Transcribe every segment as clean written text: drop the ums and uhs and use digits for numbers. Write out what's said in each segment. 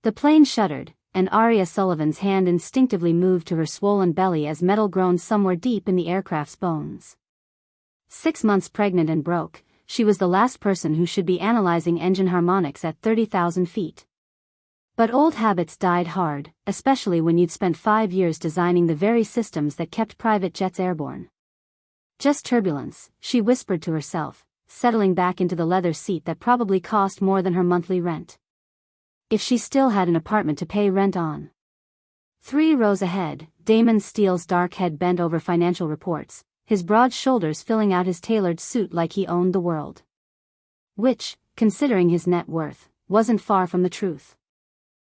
The plane shuddered, and Arya Sullivan's hand instinctively moved to her swollen belly as metal groaned somewhere deep in the aircraft's bones. 6 months pregnant and broke, she was the last person who should be analyzing engine harmonics at 30,000 feet. But old habits died hard, especially when you'd spent 5 years designing the very systems that kept private jets airborne. Just turbulence, she whispered to herself, settling back into the leather seat that probably cost more than her monthly rent. If she still had an apartment to pay rent on. 3 rows ahead, Damon Steele's dark head bent over financial reports, his broad shoulders filling out his tailored suit like he owned the world. Which, considering his net worth, wasn't far from the truth.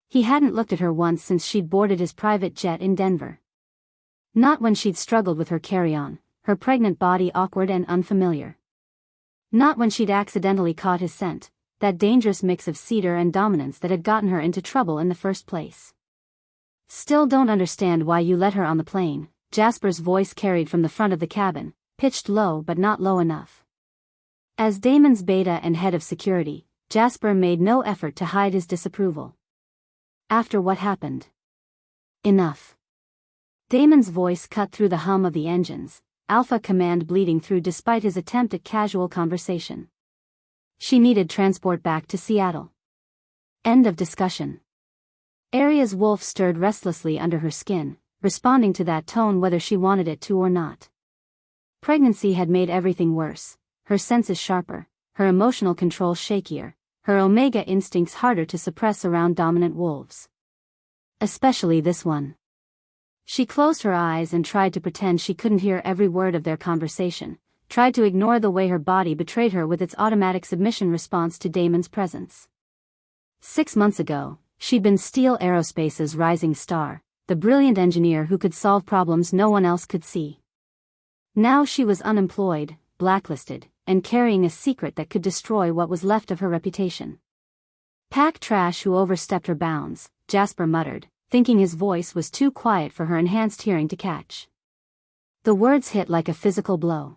He hadn't looked at her once since she'd boarded his private jet in Denver. Not when she'd struggled with her carry-on, her pregnant body awkward and unfamiliar. Not when she'd accidentally caught his scent, that dangerous mix of cedar and dominance that had gotten her into trouble in the first place. Still don't understand why you let her on the plane, Jasper's voice carried from the front of the cabin, pitched low but not low enough. As Damon's beta and head of security, Jasper made no effort to hide his disapproval. After what happened? Enough. Damon's voice cut through the hum of the engines, Alpha Command bleeding through despite his attempt at casual conversation. She needed transport back to Seattle. End of discussion. Aria's wolf stirred restlessly under her skin, responding to that tone whether she wanted it to or not. Pregnancy had made everything worse, her senses sharper, her emotional control shakier, her omega instincts harder to suppress around dominant wolves. Especially this one. She closed her eyes and tried to pretend she couldn't hear every word of their conversation, tried to ignore the way her body betrayed her with its automatic submission response to Damon's presence. 6 months ago, she'd been Steele Aerospace's rising star, the brilliant engineer who could solve problems no one else could see. Now she was unemployed, blacklisted, and carrying a secret that could destroy what was left of her reputation. Pack trash who overstepped her bounds, Jasper muttered, thinking his voice was too quiet for her enhanced hearing to catch. The words hit like a physical blow.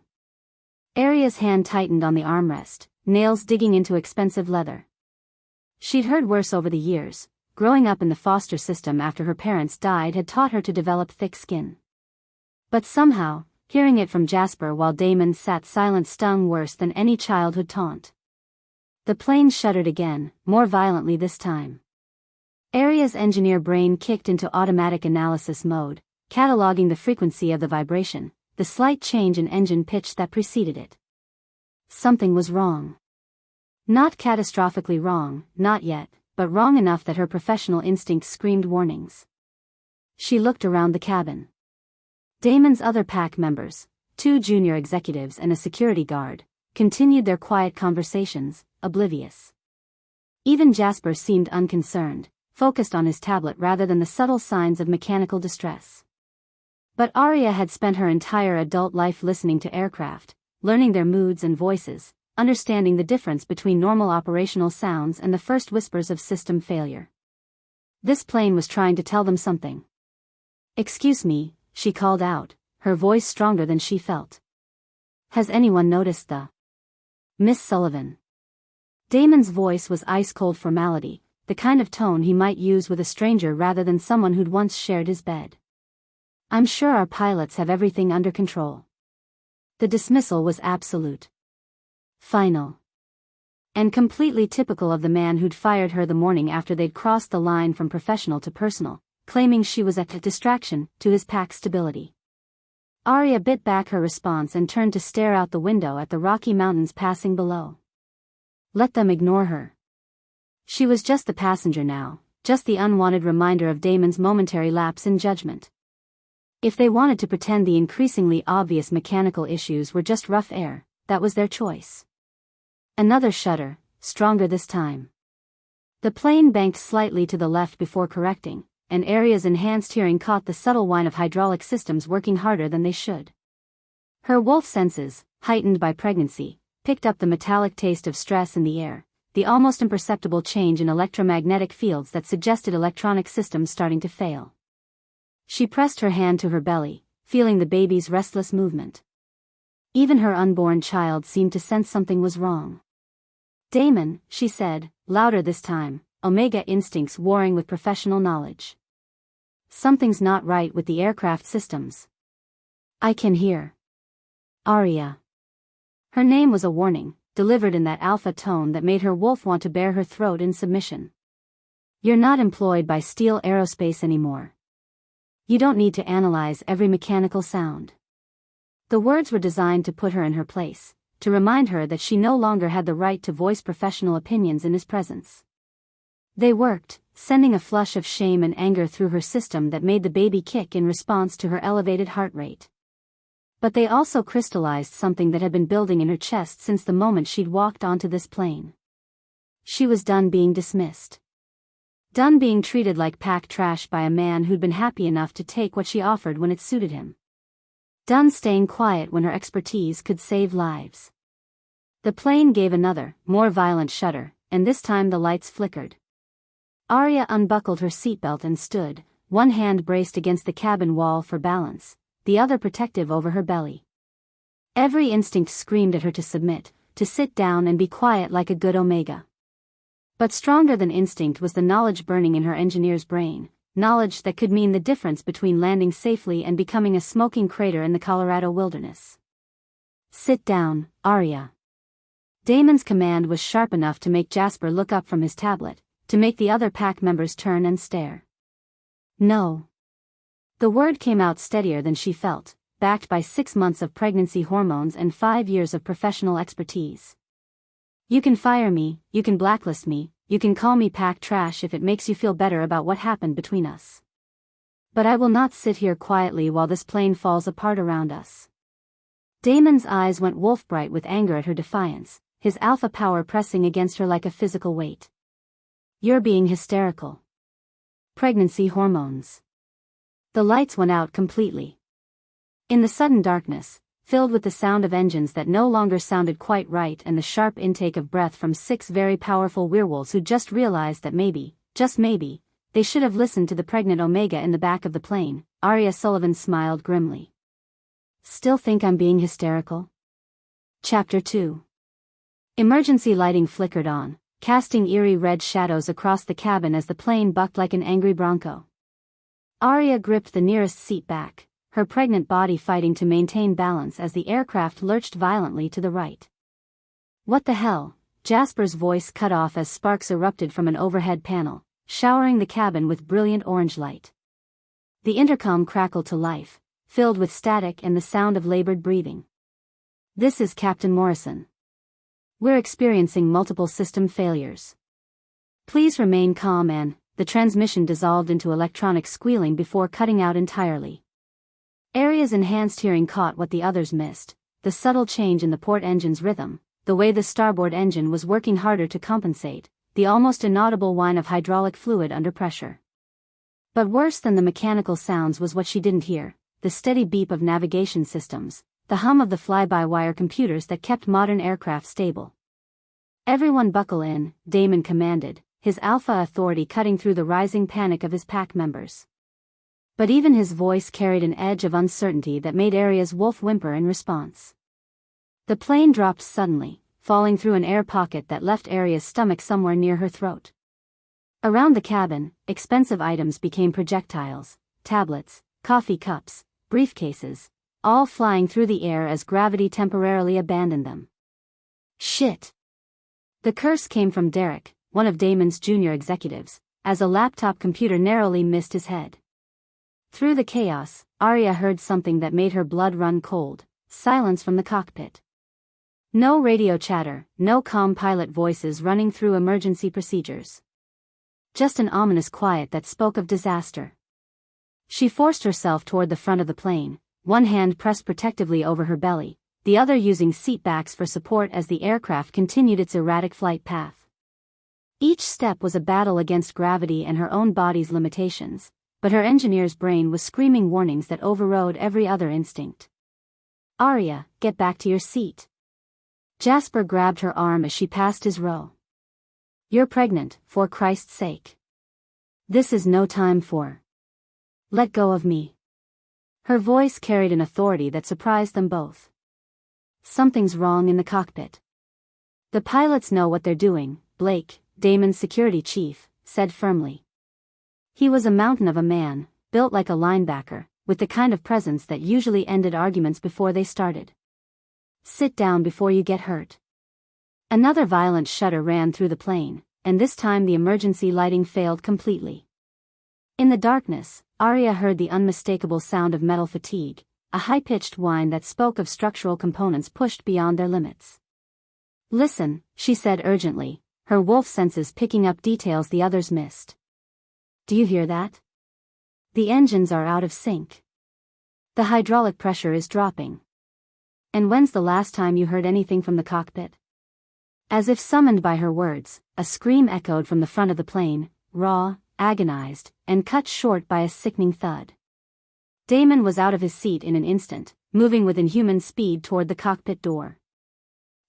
Aria's hand tightened on the armrest, nails digging into expensive leather. She'd heard worse over the years. Growing up in the foster system after her parents died had taught her to develop thick skin. But somehow, hearing it from Jasper while Damon sat silent stung worse than any childhood taunt. The plane shuddered again, more violently this time. Aria's engineer brain kicked into automatic analysis mode, cataloging the frequency of the vibration, the slight change in engine pitch that preceded it. Something was wrong. Not catastrophically wrong, not yet, but wrong enough that her professional instincts screamed warnings. She looked around the cabin. Damon's other pack members, 2 junior executives and a security guard, continued their quiet conversations, oblivious. Even Jasper seemed unconcerned, focused on his tablet rather than the subtle signs of mechanical distress. But Arya had spent her entire adult life listening to aircraft, learning their moods and voices, understanding the difference between normal operational sounds and the first whispers of system failure. This plane was trying to tell them something. "Excuse me," she called out, her voice stronger than she felt. "Has anyone noticed the Miss Sullivan?" Damon's voice was ice-cold formality, the kind of tone he might use with a stranger rather than someone who'd once shared his bed. "I'm sure our pilots have everything under control." The dismissal was absolute. Final. And completely typical of the man who'd fired her the morning after they'd crossed the line from professional to personal, claiming she was a distraction to his pack's stability. Arya bit back her response and turned to stare out the window at the Rocky Mountains passing below. Let them ignore her. She was just the passenger now, just the unwanted reminder of Damon's momentary lapse in judgment. If they wanted to pretend the increasingly obvious mechanical issues were just rough air, that was their choice. Another shudder, stronger this time. The plane banked slightly to the left before correcting, and Aria's enhanced hearing caught the subtle whine of hydraulic systems working harder than they should. Her wolf senses, heightened by pregnancy, picked up the metallic taste of stress in the air, the almost imperceptible change in electromagnetic fields that suggested electronic systems starting to fail. She pressed her hand to her belly, feeling the baby's restless movement. Even her unborn child seemed to sense something was wrong. "Damon," she said, louder this time, Omega instincts warring with professional knowledge. Something's not right with the aircraft systems. I can hear. Arya. Her name was a warning, delivered in that alpha tone that made her wolf want to bare her throat in submission. You're not employed by Steel Aerospace anymore. You don't need to analyze every mechanical sound. The words were designed to put her in her place, to remind her that she no longer had the right to voice professional opinions in his presence. They worked, sending a flush of shame and anger through her system that made the baby kick in response to her elevated heart rate. But they also crystallized something that had been building in her chest since the moment she'd walked onto this plane. She was done being dismissed. Done being treated like pack trash by a man who'd been happy enough to take what she offered when it suited him. Done staying quiet when her expertise could save lives. The plane gave another, more violent shudder, and this time the lights flickered. Arya unbuckled her seatbelt and stood, one hand braced against the cabin wall for balance, the other protective over her belly. Every instinct screamed at her to submit, to sit down and be quiet like a good Omega. But stronger than instinct was the knowledge burning in her engineer's brain, knowledge that could mean the difference between landing safely and becoming a smoking crater in the Colorado wilderness. Sit down, Arya. Damon's command was sharp enough to make Jasper look up from his tablet, to make the other pack members turn and stare. No. The word came out steadier than she felt, backed by 6 months of pregnancy hormones and 5 years of professional expertise. You can fire me, you can blacklist me, you can call me pack trash if it makes you feel better about what happened between us. But I will not sit here quietly while this plane falls apart around us. Damon's eyes went wolf-bright with anger at her defiance, his alpha power pressing against her like a physical weight. You're being hysterical. Pregnancy hormones. The lights went out completely. In the sudden darkness, filled with the sound of engines that no longer sounded quite right and the sharp intake of breath from 6 very powerful werewolves who just realized that maybe, just maybe, they should have listened to the pregnant Omega in the back of the plane, Arya Sullivan smiled grimly. Still think I'm being hysterical? Chapter 2. Emergency lighting flickered on, casting eerie red shadows across the cabin as the plane bucked like an angry bronco. Arya gripped the nearest seat back, her pregnant body fighting to maintain balance as the aircraft lurched violently to the right. What the hell? Jasper's voice cut off as sparks erupted from an overhead panel, showering the cabin with brilliant orange light. The intercom crackled to life, filled with static and the sound of labored breathing. This is Captain Morrison. We're experiencing multiple system failures. Please remain calm and, the transmission dissolved into electronic squealing before cutting out entirely. Arya's enhanced hearing caught what the others missed, the subtle change in the port engine's rhythm, the way the starboard engine was working harder to compensate, the almost inaudible whine of hydraulic fluid under pressure. But worse than the mechanical sounds was what she didn't hear, the steady beep of navigation systems, the hum of the fly-by-wire computers that kept modern aircraft stable. Everyone buckle in, Damon commanded, his alpha authority cutting through the rising panic of his pack members. But even his voice carried an edge of uncertainty that made Arya's wolf whimper in response. The plane dropped suddenly, falling through an air pocket that left Arya's stomach somewhere near her throat. Around the cabin, expensive items became projectiles, tablets, coffee cups, briefcases, all flying through the air as gravity temporarily abandoned them. Shit! The curse came from Derek, one of Damon's junior executives, as a laptop computer narrowly missed his head. Through the chaos, Arya heard something that made her blood run cold, silence from the cockpit. No radio chatter, no calm pilot voices running through emergency procedures. Just an ominous quiet that spoke of disaster. She forced herself toward the front of the plane, one hand pressed protectively over her belly, the other using seat backs for support as the aircraft continued its erratic flight path. Each step was a battle against gravity and her own body's limitations, but her engineer's brain was screaming warnings that overrode every other instinct. Arya, get back to your seat. Jasper grabbed her arm as she passed his row. You're pregnant, for Christ's sake. This is no time for. Let go of me. Her voice carried an authority that surprised them both. Something's wrong in the cockpit. The pilots know what they're doing, Blake, Damon's security chief, said firmly. He was a mountain of a man, built like a linebacker, with the kind of presence that usually ended arguments before they started. Sit down before you get hurt. Another violent shudder ran through the plane, and this time the emergency lighting failed completely. In the darkness, Arya heard the unmistakable sound of metal fatigue, a high-pitched whine that spoke of structural components pushed beyond their limits. Listen, she said urgently, her wolf senses picking up details the others missed. Do you hear that? The engines are out of sync. The hydraulic pressure is dropping. And when's the last time you heard anything from the cockpit? As if summoned by her words, a scream echoed from the front of the plane, raw, agonized, and cut short by a sickening thud. Damon was out of his seat in an instant, moving with inhuman speed toward the cockpit door.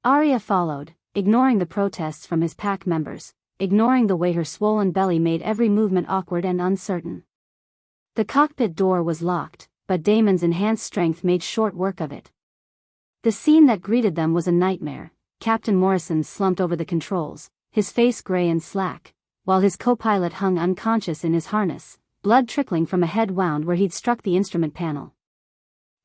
Arya followed, ignoring the protests from his pack members, ignoring the way her swollen belly made every movement awkward and uncertain. The cockpit door was locked, but Damon's enhanced strength made short work of it. The scene that greeted them was a nightmare. Captain Morrison slumped over the controls, his face gray and slack, while his co-pilot hung unconscious in his harness, blood trickling from a head wound where he'd struck the instrument panel.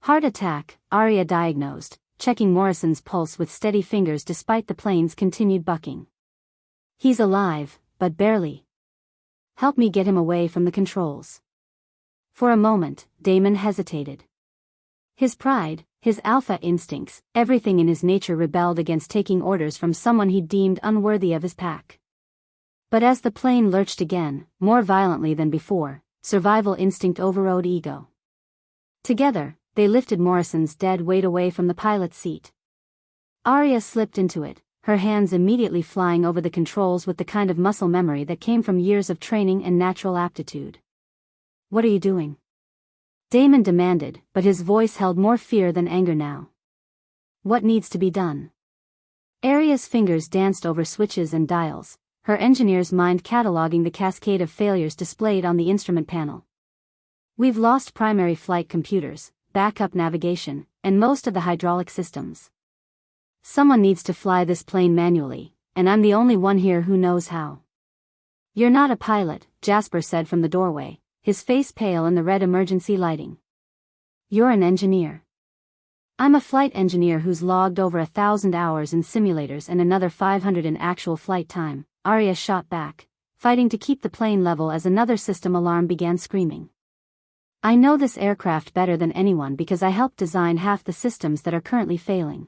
Heart attack, Arya diagnosed, checking Morrison's pulse with steady fingers despite the plane's continued bucking. He's alive, but barely. Help me get him away from the controls. For a moment, Damon hesitated. His pride, his alpha instincts, everything in his nature rebelled against taking orders from someone he deemed unworthy of his pack. But as the plane lurched again, more violently than before, survival instinct overrode ego. Together, they lifted Morrison's dead weight away from the pilot's seat. Arya slipped into it, her hands immediately flying over the controls with the kind of muscle memory that came from years of training and natural aptitude. What are you doing? Damon demanded, but his voice held more fear than anger now. What needs to be done? Arya's fingers danced over switches and dials, her engineer's mind cataloging the cascade of failures displayed on the instrument panel. We've lost primary flight computers, backup navigation, and most of the hydraulic systems. Someone needs to fly this plane manually, and I'm the only one here who knows how. You're not a pilot, Jasper said from the doorway, his face pale in the red emergency lighting. You're an engineer. I'm a flight engineer who's logged over 1,000 hours in simulators and another 500 in actual flight time, Arya shot back, fighting to keep the plane level as another system alarm began screaming. I know this aircraft better than anyone because I helped design half the systems that are currently failing.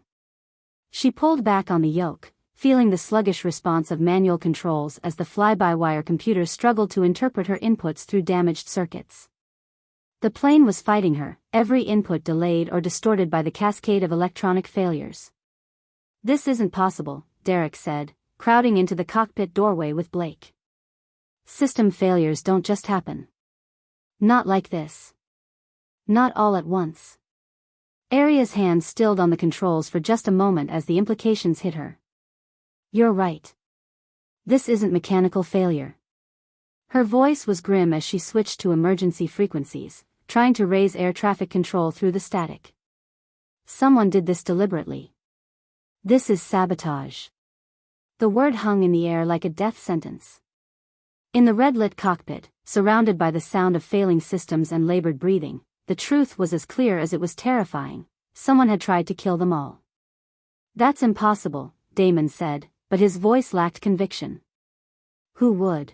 She pulled back on the yoke, feeling the sluggish response of manual controls as the fly-by-wire computer struggled to interpret her inputs through damaged circuits. The plane was fighting her, every input delayed or distorted by the cascade of electronic failures. This isn't possible, Derek said, crowding into the cockpit doorway with Blake. System failures don't just happen. Not like this. Not all at once. Arya's hands stilled on the controls for just a moment as the implications hit her. You're right. This isn't mechanical failure. Her voice was grim as she switched to emergency frequencies, trying to raise air traffic control through the static. Someone did this deliberately. This is sabotage. The word hung in the air like a death sentence. In the red-lit cockpit, surrounded by the sound of failing systems and labored breathing, the truth was as clear as it was terrifying. Someone had tried to kill them all. That's impossible, Damon said, but his voice lacked conviction. Who would?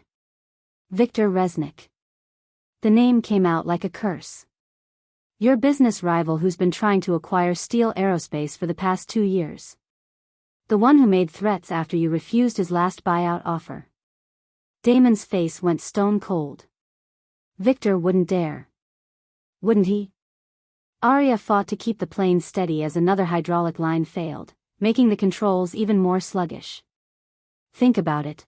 Viktor Resnick. The name came out like a curse. Your business rival who's been trying to acquire Steele Aerospace for the past 2 years. The one who made threats after you refused his last buyout offer. Damon's face went stone cold. Viktor wouldn't dare. Wouldn't he? Arya fought to keep the plane steady as another hydraulic line failed, making the controls even more sluggish. Think about it.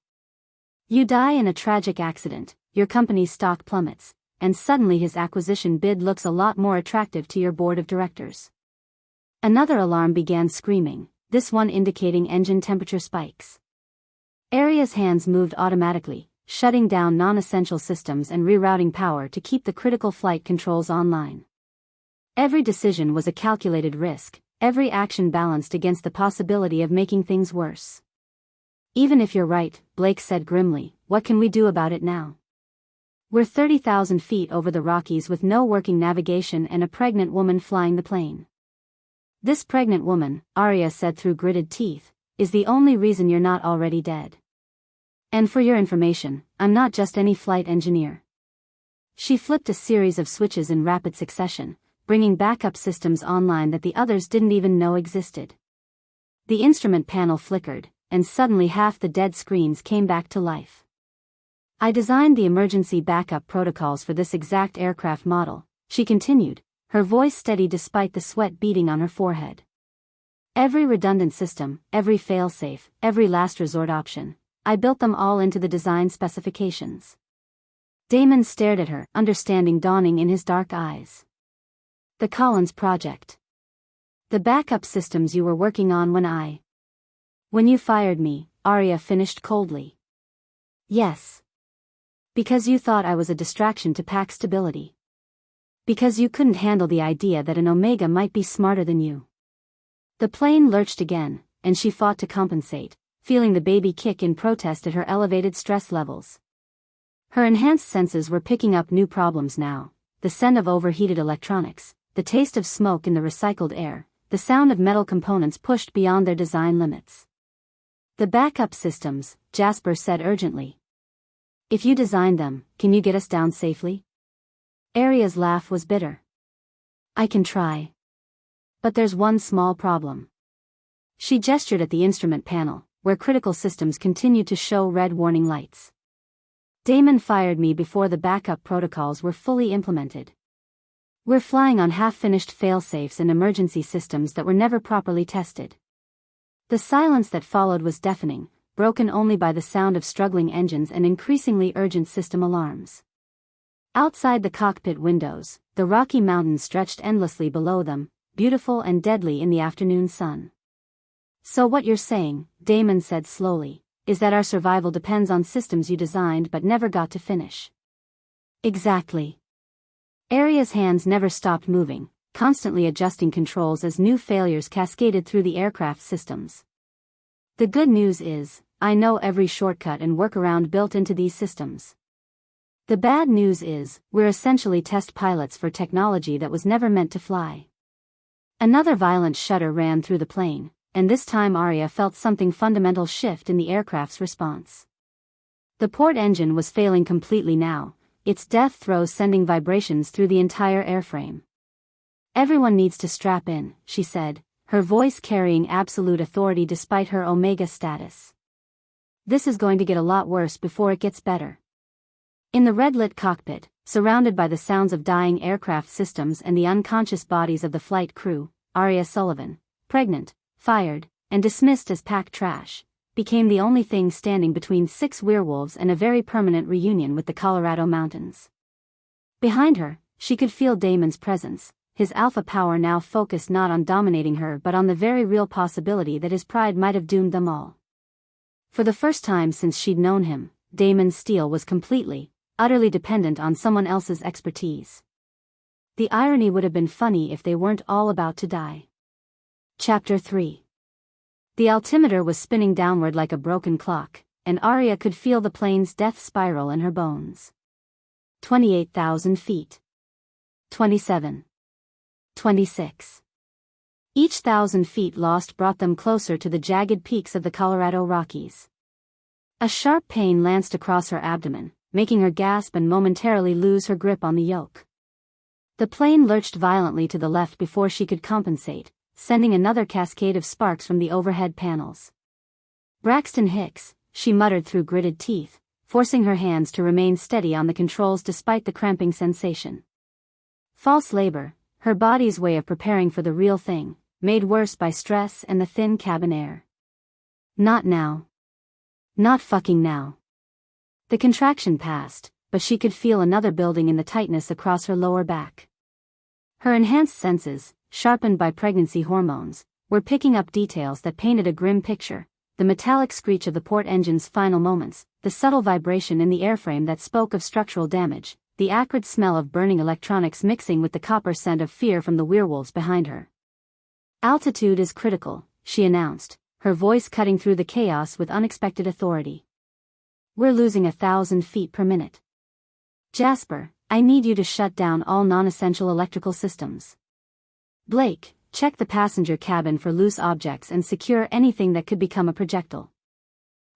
You die in a tragic accident, your company's stock plummets, and suddenly his acquisition bid looks a lot more attractive to your board of directors. Another alarm began screaming, this one indicating engine temperature spikes. Arya's hands moved automatically, shutting down non-essential systems and rerouting power to keep the critical flight controls online. Every decision was a calculated risk, every action balanced against the possibility of making things worse. Even if you're right, Blake said grimly, what can we do about it now? We're 30,000 feet over the Rockies with no working navigation and a pregnant woman flying the plane. This pregnant woman, Arya said through gritted teeth, is the only reason you're not already dead. And for your information, I'm not just any flight engineer. She flipped a series of switches in rapid succession, bringing backup systems online that the others didn't even know existed. The instrument panel flickered, and suddenly half the dead screens came back to life. I designed the emergency backup protocols for this exact aircraft model, she continued, her voice steady despite the sweat beading on her forehead. Every redundant system, every failsafe, every last resort option, I built them all into the design specifications. Damon stared at her, understanding dawning in his dark eyes. The Collins Project. The backup systems you were working on when you fired me, Arya finished coldly. Yes. Because you thought I was a distraction to pack stability. Because you couldn't handle the idea that an Omega might be smarter than you. The plane lurched again, and she fought to compensate, feeling the baby kick in protest at her elevated stress levels. Her enhanced senses were picking up new problems now, the scent of overheated electronics, the taste of smoke in the recycled air, the sound of metal components pushed beyond their design limits. The backup systems, Jasper said urgently. If you designed them, can you get us down safely? Arya's laugh was bitter. I can try. But there's one small problem. She gestured at the instrument panel, where critical systems continued to show red warning lights. Damon fired me before the backup protocols were fully implemented. We're flying on half-finished failsafes and emergency systems that were never properly tested. The silence that followed was deafening, broken only by the sound of struggling engines and increasingly urgent system alarms. Outside the cockpit windows, the Rocky Mountains stretched endlessly below them, beautiful and deadly in the afternoon sun. So what you're saying, Damon said slowly, is that our survival depends on systems you designed but never got to finish. Exactly. Arya's hands never stopped moving, constantly adjusting controls as new failures cascaded through the aircraft systems. The good news is, I know every shortcut and workaround built into these systems. The bad news is, we're essentially test pilots for technology that was never meant to fly. Another violent shudder ran through the plane, and this time Arya felt something fundamental shift in the aircraft's response. The port engine was failing completely now, its death throes sending vibrations through the entire airframe. Everyone needs to strap in, she said, her voice carrying absolute authority despite her Omega status. This is going to get a lot worse before it gets better. In the red-lit cockpit, surrounded by the sounds of dying aircraft systems and the unconscious bodies of the flight crew, Arya Sullivan, pregnant, fired, and dismissed as packed trash, became the only thing standing between 6 werewolves and a very permanent reunion with the Colorado mountains. Behind her, she could feel Damon's presence, his alpha power now focused not on dominating her but on the very real possibility that his pride might have doomed them all. For the first time since she'd known him, Damon's steel was completely, utterly dependent on someone else's expertise. The irony would have been funny if they weren't all about to die. Chapter 3. The altimeter was spinning downward like a broken clock, and Arya could feel the plane's death spiral in her bones. 28,000 feet. 27. 26. Each 1,000 feet lost brought them closer to the jagged peaks of the Colorado Rockies. A sharp pain lanced across her abdomen, making her gasp and momentarily lose her grip on the yoke. The plane lurched violently to the left before she could compensate, sending another cascade of sparks from the overhead panels. Braxton Hicks, she muttered through gritted teeth, forcing her hands to remain steady on the controls despite the cramping sensation. False labor, her body's way of preparing for the real thing, made worse by stress and the thin cabin air. Not now. Not fucking now. The contraction passed, but she could feel another building in the tightness across her lower back. Her enhanced senses, sharpened by pregnancy hormones, were picking up details that painted a grim picture, the metallic screech of the port engine's final moments, the subtle vibration in the airframe that spoke of structural damage, the acrid smell of burning electronics mixing with the copper scent of fear from the werewolves behind her. Altitude is critical, she announced, her voice cutting through the chaos with unexpected authority. "We're losing 1,000 feet per minute. Jasper, I need you to shut down all non-essential electrical systems. Blake, check the passenger cabin for loose objects and secure anything that could become a projectile."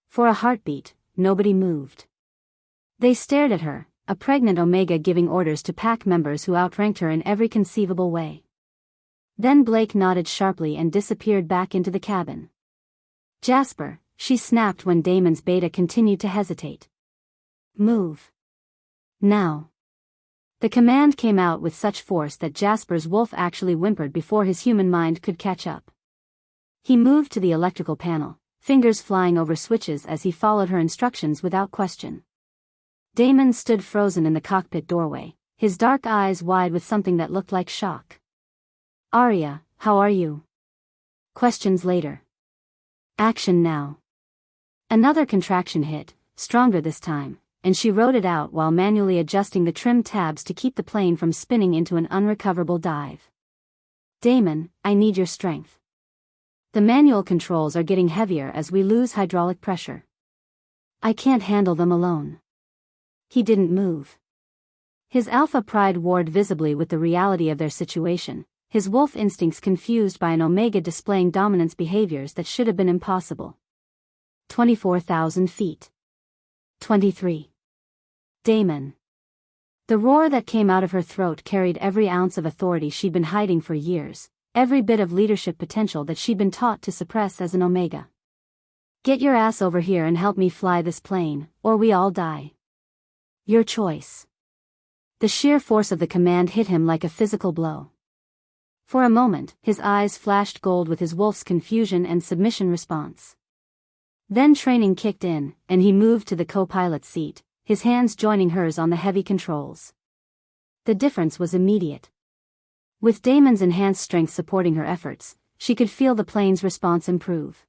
For a heartbeat, nobody moved. They stared at her, a pregnant Omega giving orders to pack members who outranked her in every conceivable way. Then Blake nodded sharply and disappeared back into the cabin. "Jasper," she snapped when Damon's beta continued to hesitate. "Move. Now." The command came out with such force that Jasper's wolf actually whimpered before his human mind could catch up. He moved to the electrical panel, fingers flying over switches as he followed her instructions without question. Damon stood frozen in the cockpit doorway, his dark eyes wide with something that looked like shock. "Arya, how are you?" Questions later. Action now. Another contraction hit, stronger this time, and she rode it out while manually adjusting the trim tabs to keep the plane from spinning into an unrecoverable dive. "Damon, I need your strength. The manual controls are getting heavier as we lose hydraulic pressure. I can't handle them alone." He didn't move. His alpha pride warred visibly with the reality of their situation, his wolf instincts confused by an Omega displaying dominance behaviors that should have been impossible. 24,000 feet. 23. Damon. The roar that came out of her throat carried every ounce of authority she'd been hiding for years, every bit of leadership potential that she'd been taught to suppress as an Omega. "Get your ass over here and help me fly this plane, or we all die. Your choice." The sheer force of the command hit him like a physical blow. For a moment, his eyes flashed gold with his wolf's confusion and submission response. Then training kicked in, and he moved to the co-pilot's seat, his hands joining hers on the heavy controls. The difference was immediate. With Damon's enhanced strength supporting her efforts, she could feel the plane's response improve.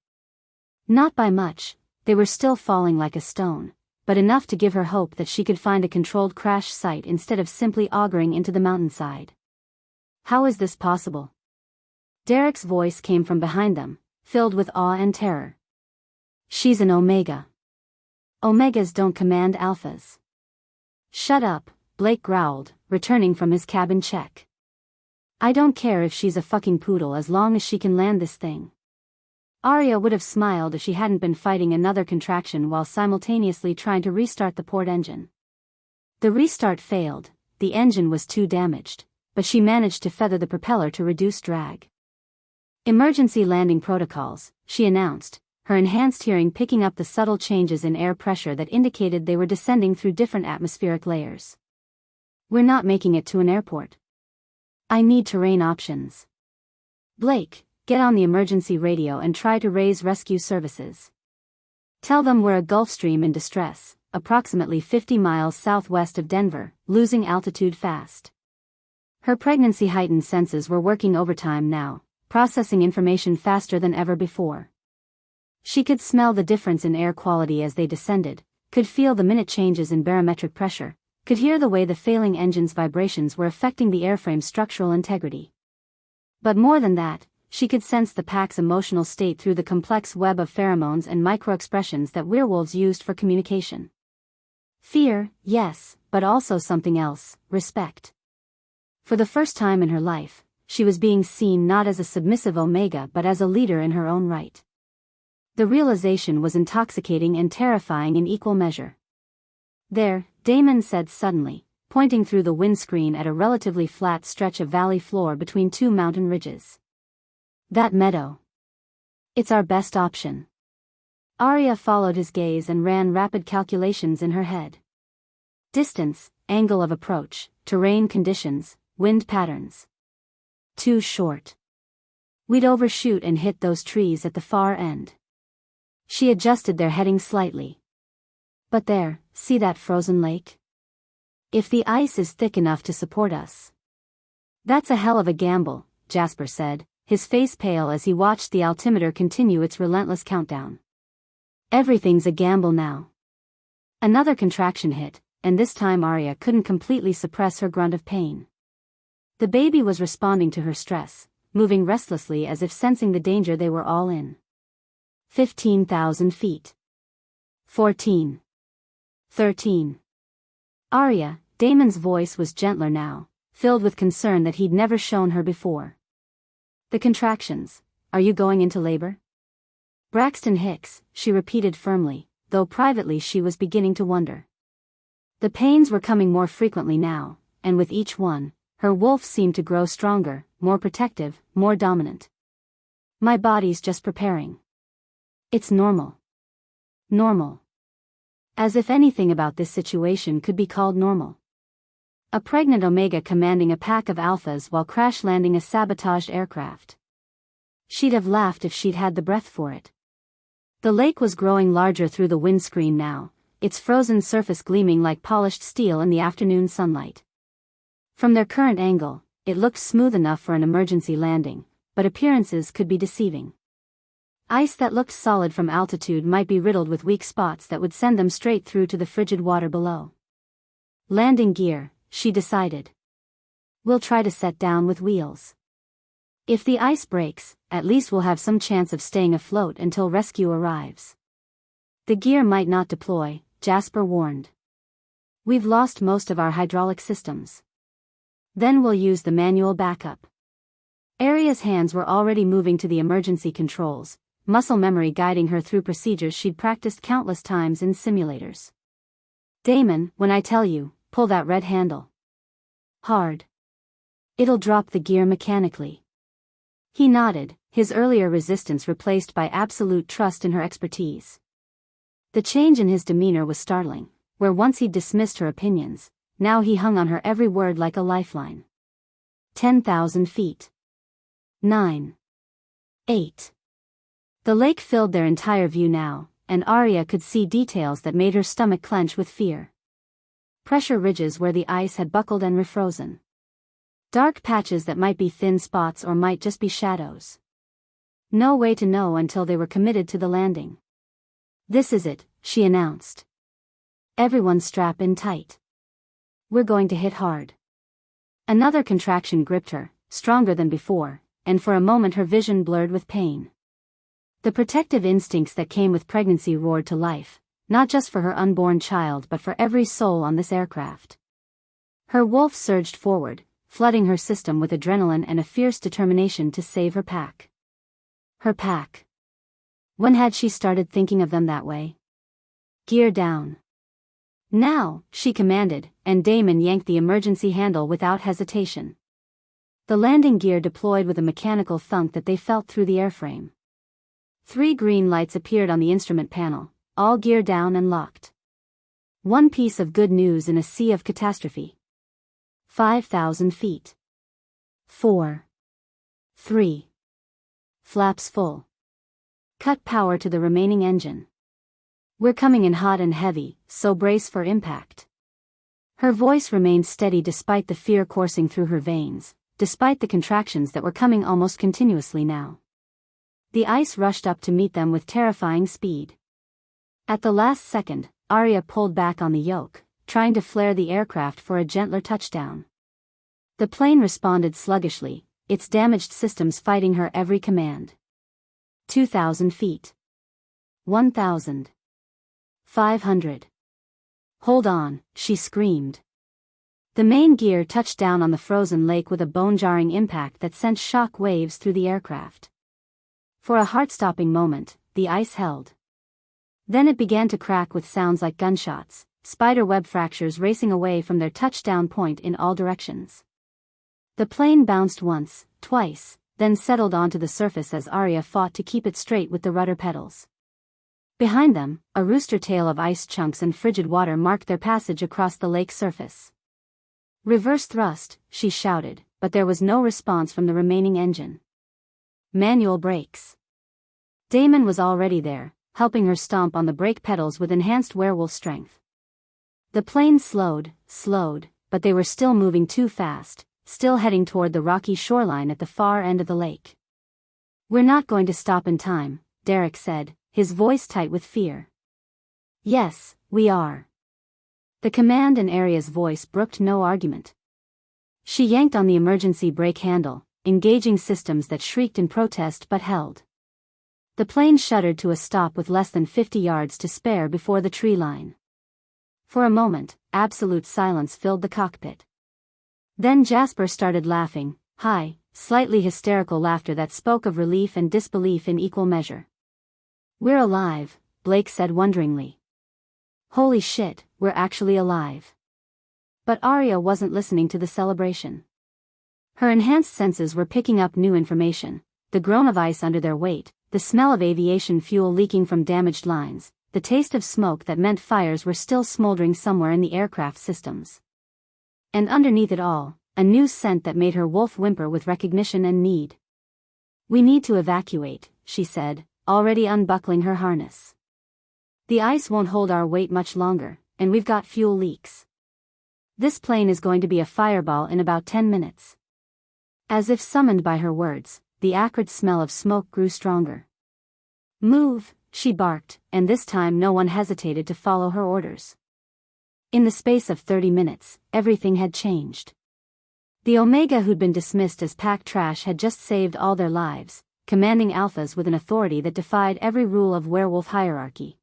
Not by much, they were still falling like a stone, but enough to give her hope that she could find a controlled crash site instead of simply auguring into the mountainside. "How is this possible?" Derek's voice came from behind them, filled with awe and terror. "She's an Omega. Omegas don't command alphas." "Shut up," Blake growled, returning from his cabin check. "I don't care if she's a fucking poodle as long as she can land this thing." Arya would have smiled if she hadn't been fighting another contraction while simultaneously trying to restart the port engine. The restart failed, the engine was too damaged, but she managed to feather the propeller to reduce drag. "Emergency landing protocols," she announced, her enhanced hearing picking up the subtle changes in air pressure that indicated they were descending through different atmospheric layers. "We're not making it to an airport. I need terrain options. Blake, get on the emergency radio and try to raise rescue services. Tell them we're a Gulf Stream in distress, approximately 50 miles southwest of Denver, losing altitude fast." Her pregnancy-heightened senses were working overtime now, processing information faster than ever before. She could smell the difference in air quality as they descended, could feel the minute changes in barometric pressure, could hear the way the failing engine's vibrations were affecting the airframe's structural integrity. But more than that, she could sense the pack's emotional state through the complex web of pheromones and micro-expressions that werewolves used for communication. Fear, yes, but also something else, respect. For the first time in her life, she was being seen not as a submissive Omega but as a leader in her own right. The realization was intoxicating and terrifying in equal measure. "There," Damon said suddenly, pointing through the windscreen at a relatively flat stretch of valley floor between two mountain ridges. "That meadow. It's our best option." Arya followed his gaze and ran rapid calculations in her head. Distance, angle of approach, terrain conditions, wind patterns. Too short. We'd overshoot and hit those trees at the far end. She adjusted their heading slightly. "But there, see that frozen lake? If the ice is thick enough to support us." "That's a hell of a gamble," Jasper said, his face pale as he watched the altimeter continue its relentless countdown. "Everything's a gamble now." Another contraction hit, and this time Arya couldn't completely suppress her grunt of pain. The baby was responding to her stress, moving restlessly as if sensing the danger they were all in. 15,000 feet. 14. 13. Arya, Damon's voice was gentler now, filled with concern that he'd never shown her before. The contractions. Are you going into labor? Braxton Hicks, she repeated firmly, though privately she was beginning to wonder. The pains were coming more frequently now, and with each one, her wolf seemed to grow stronger, more protective, more dominant. My body's just preparing. It's normal. Normal. As if anything about this situation could be called normal. A pregnant Omega commanding a pack of alphas while crash-landing a sabotaged aircraft. She'd have laughed if she'd had the breath for it. The lake was growing larger through the windscreen now, its frozen surface gleaming like polished steel in the afternoon sunlight. From their current angle, it looked smooth enough for an emergency landing, but appearances could be deceiving. Ice that looked solid from altitude might be riddled with weak spots that would send them straight through to the frigid water below. Landing gear, she decided. We'll try to set down with wheels. If the ice breaks, at least we'll have some chance of staying afloat until rescue arrives. The gear might not deploy, Jasper warned. We've lost most of our hydraulic systems. Then we'll use the manual backup. Arya's hands were already moving to the emergency controls, muscle memory guiding her through procedures she'd practiced countless times in simulators. Damon, when I tell you, pull that red handle. Hard. It'll drop the gear mechanically. He nodded, his earlier resistance replaced by absolute trust in her expertise. The change in his demeanor was startling, where once he'd dismissed her opinions, now he hung on her every word like a lifeline. 10,000 feet. 9. 8. The lake filled their entire view now, and Arya could see details that made her stomach clench with fear. Pressure ridges where the ice had buckled and refrozen. Dark patches that might be thin spots or might just be shadows. No way to know until they were committed to the landing. This is it, she announced. Everyone strap in tight. We're going to hit hard. Another contraction gripped her, stronger than before, and for a moment her vision blurred with pain. The protective instincts that came with pregnancy roared to life, not just for her unborn child but for every soul on this aircraft. Her wolf surged forward, flooding her system with adrenaline and a fierce determination to save her pack. Her pack. When had she started thinking of them that way? Gear down. Now, she commanded, and Damon yanked the emergency handle without hesitation. The landing gear deployed with a mechanical thunk that they felt through the airframe. 3 green lights appeared on the instrument panel, all gear down and locked. One piece of good news in a sea of catastrophe. 5,000 feet. 4. 3. Flaps full. Cut power to the remaining engine. We're coming in hot and heavy, so brace for impact. Her voice remained steady despite the fear coursing through her veins, despite the contractions that were coming almost continuously now. The ice rushed up to meet them with terrifying speed. At the last second, Arya pulled back on the yoke, trying to flare the aircraft for a gentler touchdown. The plane responded sluggishly, its damaged systems fighting her every command. 2,000 feet. 1,000. 500. Hold on, she screamed. The main gear touched down on the frozen lake with a bone-jarring impact that sent shock waves through the aircraft. For a heart-stopping moment, the ice held. Then it began to crack with sounds like gunshots, spider-web fractures racing away from their touchdown point in all directions. The plane bounced once, twice, then settled onto the surface as Arya fought to keep it straight with the rudder pedals. Behind them, a rooster tail of ice chunks and frigid water marked their passage across the lake's surface. Reverse thrust, she shouted, but there was no response from the remaining engine. Manual brakes. Damon was already there, helping her stomp on the brake pedals with enhanced werewolf strength. The plane slowed, but they were still moving too fast, still heading toward the rocky shoreline at the far end of the lake. We're not going to stop in time, Derek said, his voice tight with fear. Yes, we are. The command in Arya's voice brooked no argument. She yanked on the emergency brake handle, engaging systems that shrieked in protest but held. The plane shuddered to a stop with less than 50 yards to spare before the tree line. For a moment, absolute silence filled the cockpit. Then Jasper started laughing, high, slightly hysterical laughter that spoke of relief and disbelief in equal measure. "We're alive," Blake said wonderingly. "Holy shit, we're actually alive." But Arya wasn't listening to the celebration. Her enhanced senses were picking up new information: the groan of ice under their weight, the smell of aviation fuel leaking from damaged lines, the taste of smoke that meant fires were still smoldering somewhere in the aircraft systems. And underneath it all, a new scent that made her wolf whimper with recognition and need. "We need to evacuate," she said, already unbuckling her harness. "The ice won't hold our weight much longer, and we've got fuel leaks. This plane is going to be a fireball in about 10 minutes. As if summoned by her words, the acrid smell of smoke grew stronger. "Move," she barked, and this time no one hesitated to follow her orders. In the space of 30 minutes, everything had changed. The Omega who'd been dismissed as pack trash had just saved all their lives, commanding alphas with an authority that defied every rule of werewolf hierarchy.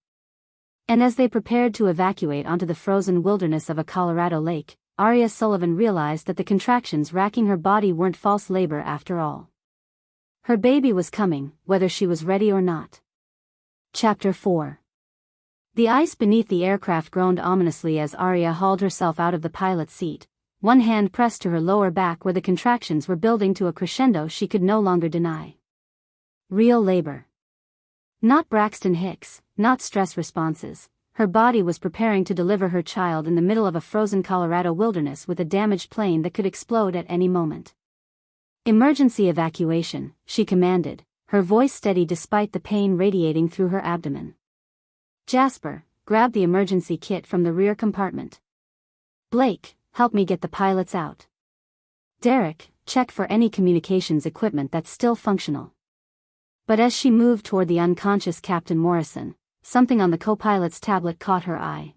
And as they prepared to evacuate onto the frozen wilderness of a Colorado lake, Arya Sullivan realized that the contractions racking her body weren't false labor after all. Her baby was coming, whether she was ready or not. Chapter 4. The ice beneath the aircraft groaned ominously as Arya hauled herself out of the pilot's seat, one hand pressed to her lower back where the contractions were building to a crescendo she could no longer deny. Real labor. Not Braxton Hicks, not stress responses. Her body was preparing to deliver her child in the middle of a frozen Colorado wilderness with a damaged plane that could explode at any moment. "Emergency evacuation," she commanded, her voice steady despite the pain radiating through her abdomen. "Jasper, grab the emergency kit from the rear compartment. Blake, help me get the pilots out. Derek, check for any communications equipment that's still functional." But as she moved toward the unconscious Captain Morrison, something on the co-pilot's tablet caught her eye.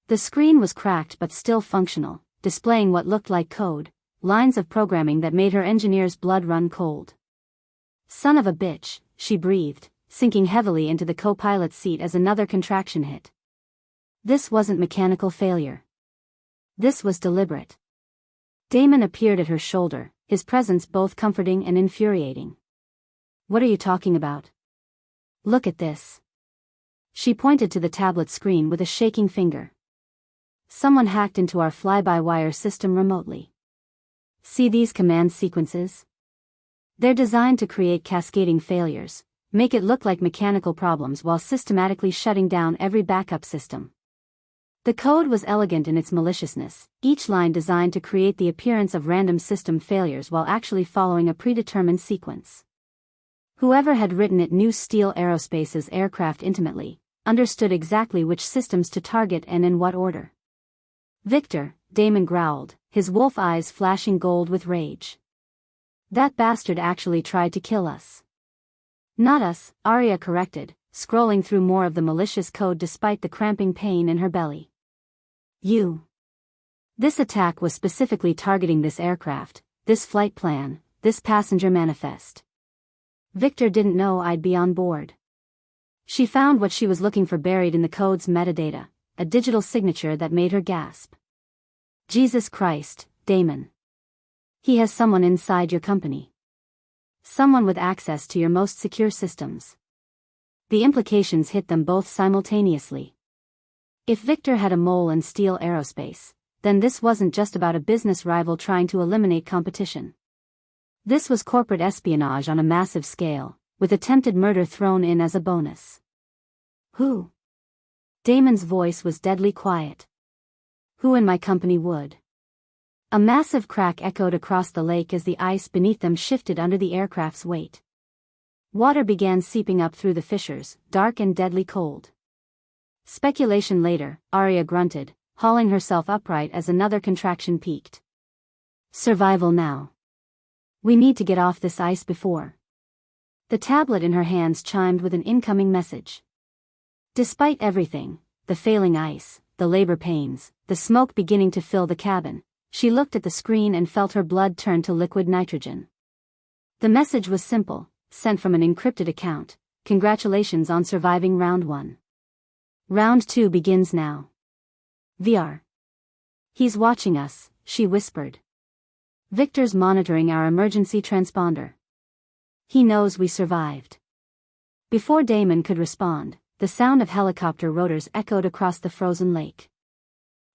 The screen was cracked but still functional, displaying what looked like code, lines of programming that made her engineer's blood run cold. "Son of a bitch," she breathed, sinking heavily into the co-pilot's seat as another contraction hit. This wasn't mechanical failure. This was deliberate. Damon appeared at her shoulder, his presence both comforting and infuriating. "What are you talking about? Look at this." She pointed to the tablet screen with a shaking finger. "Someone hacked into our fly-by-wire system remotely. See these command sequences? They're designed to create cascading failures, make it look like mechanical problems while systematically shutting down every backup system." The code was elegant in its maliciousness, each line designed to create the appearance of random system failures while actually following a predetermined sequence. Whoever had written it knew Steele Aerospace's aircraft intimately, understood exactly which systems to target and in what order. "Victor," Damon growled, his wolf eyes flashing gold with rage. "That bastard actually tried to kill us." "Not us," Arya corrected, scrolling through more of the malicious code despite the cramping pain in her belly. "You. This attack was specifically targeting this aircraft, this flight plan, this passenger manifest. Victor didn't know I'd be on board." She found what she was looking for buried in the code's metadata, a digital signature that made her gasp. "Jesus Christ, Damon. He has someone inside your company. Someone with access to your most secure systems." The implications hit them both simultaneously. If Victor had a mole in Steele Aerospace, then this wasn't just about a business rival trying to eliminate competition. This was corporate espionage on a massive scale, with attempted murder thrown in as a bonus. "Who?" Damon's voice was deadly quiet. "Who in my company would?" A massive crack echoed across the lake as the ice beneath them shifted under the aircraft's weight. Water began seeping up through the fissures, dark and deadly cold. "Speculation later," Arya grunted, hauling herself upright as another contraction peaked. "Survival now. We need to get off this ice before." The tablet in her hands chimed with an incoming message. Despite everything, the failing ice, the labor pains, the smoke beginning to fill the cabin, she looked at the screen and felt her blood turn to liquid nitrogen. The message was simple, sent from an encrypted account. congratulations on surviving round 1. Round 2 begins now. VR. He's watching us, she whispered. Victor's monitoring our emergency transponder. He knows we survived. Before Damon could respond, the sound of helicopter rotors echoed across the frozen lake.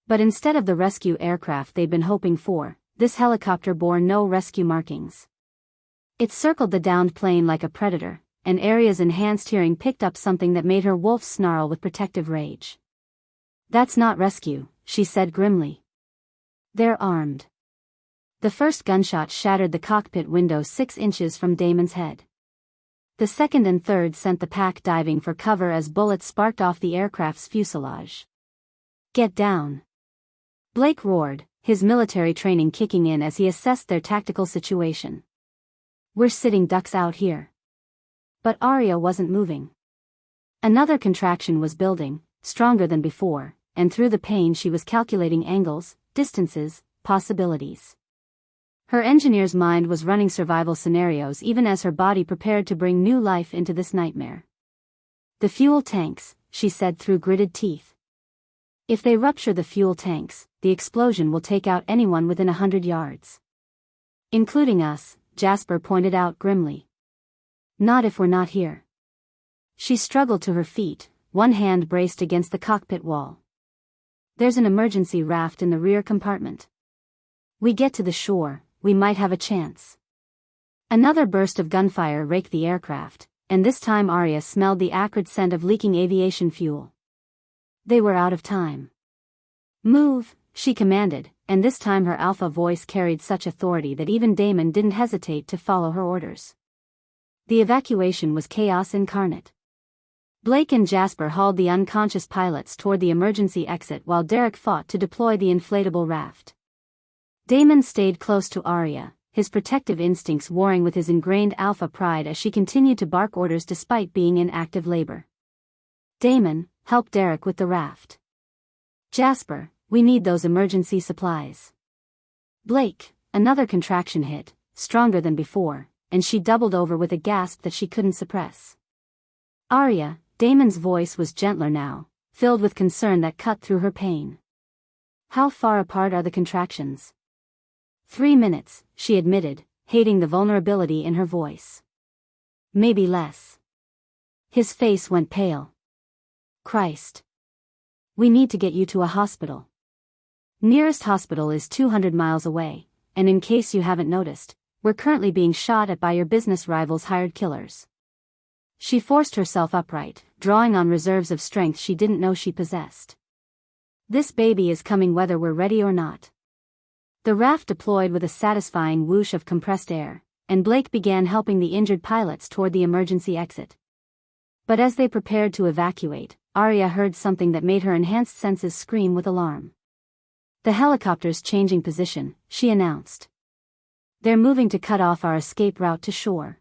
But instead of the rescue aircraft they'd been hoping for, this helicopter bore no rescue markings. It circled the downed plane like a predator, and Aria's enhanced hearing picked up something that made her wolf snarl with protective rage. That's not rescue, she said grimly. They're armed. The first gunshot shattered the cockpit window 6 inches from Damon's head. The second and third sent the pack diving for cover as bullets sparked off the aircraft's fuselage. Get down! Blake roared, his military training kicking in as he assessed their tactical situation. We're sitting ducks out here. But Arya wasn't moving. Another contraction was building, stronger than before, and through the pain she was calculating angles, distances, possibilities. Her engineer's mind was running survival scenarios even as her body prepared to bring new life into this nightmare. The fuel tanks, she said through gritted teeth. If they rupture the fuel tanks, the explosion will take out anyone within 100 yards. Including us, Jasper pointed out grimly. Not if we're not here. She struggled to her feet, one hand braced against the cockpit wall. There's an emergency raft in the rear compartment. We get to the shore, we might have a chance. Another burst of gunfire raked the aircraft, and this time Arya smelled the acrid scent of leaking aviation fuel. They were out of time. Move, she commanded, and this time her alpha voice carried such authority that even Damon didn't hesitate to follow her orders. The evacuation was chaos incarnate. Blake and Jasper hauled the unconscious pilots toward the emergency exit while Derek fought to deploy the inflatable raft. Damon stayed close to Arya, his protective instincts warring with his ingrained alpha pride as she continued to bark orders despite being in active labor. Damon, help Derek with the raft. Jasper, we need those emergency supplies. Blake, another contraction hit, stronger than before, and she doubled over with a gasp that she couldn't suppress. Arya, Damon's voice was gentler now, filled with concern that cut through her pain. How far apart are the contractions? 3 minutes, she admitted, hating the vulnerability in her voice. Maybe less. His face went pale. Christ. We need to get you to a hospital. Nearest hospital is 200 miles away, and in case you haven't noticed, we're currently being shot at by your business rival's hired killers. She forced herself upright, drawing on reserves of strength she didn't know she possessed. This baby is coming whether we're ready or not. The raft deployed with a satisfying whoosh of compressed air, and Blake began helping the injured pilots toward the emergency exit. But as they prepared to evacuate, Arya heard something that made her enhanced senses scream with alarm. The helicopter's changing position, she announced. They're moving to cut off our escape route to shore.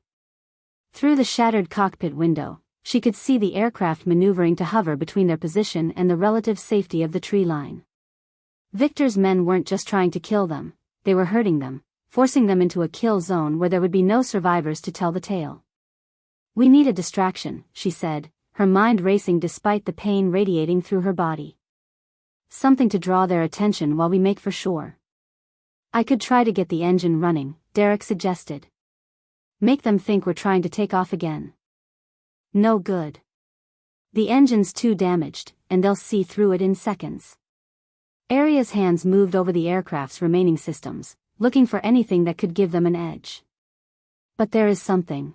Through the shattered cockpit window, she could see the aircraft maneuvering to hover between their position and the relative safety of the tree line. Victor's men weren't just trying to kill them, they were hurting them, forcing them into a kill zone where there would be no survivors to tell the tale. We need a distraction, she said, her mind racing despite the pain radiating through her body. Something to draw their attention while we make for shore. I could try to get the engine running, Derek suggested. Make them think we're trying to take off again. No good. The engine's too damaged, and they'll see through it in seconds. Arya's hands moved over the aircraft's remaining systems, looking for anything that could give them an edge. But there is something.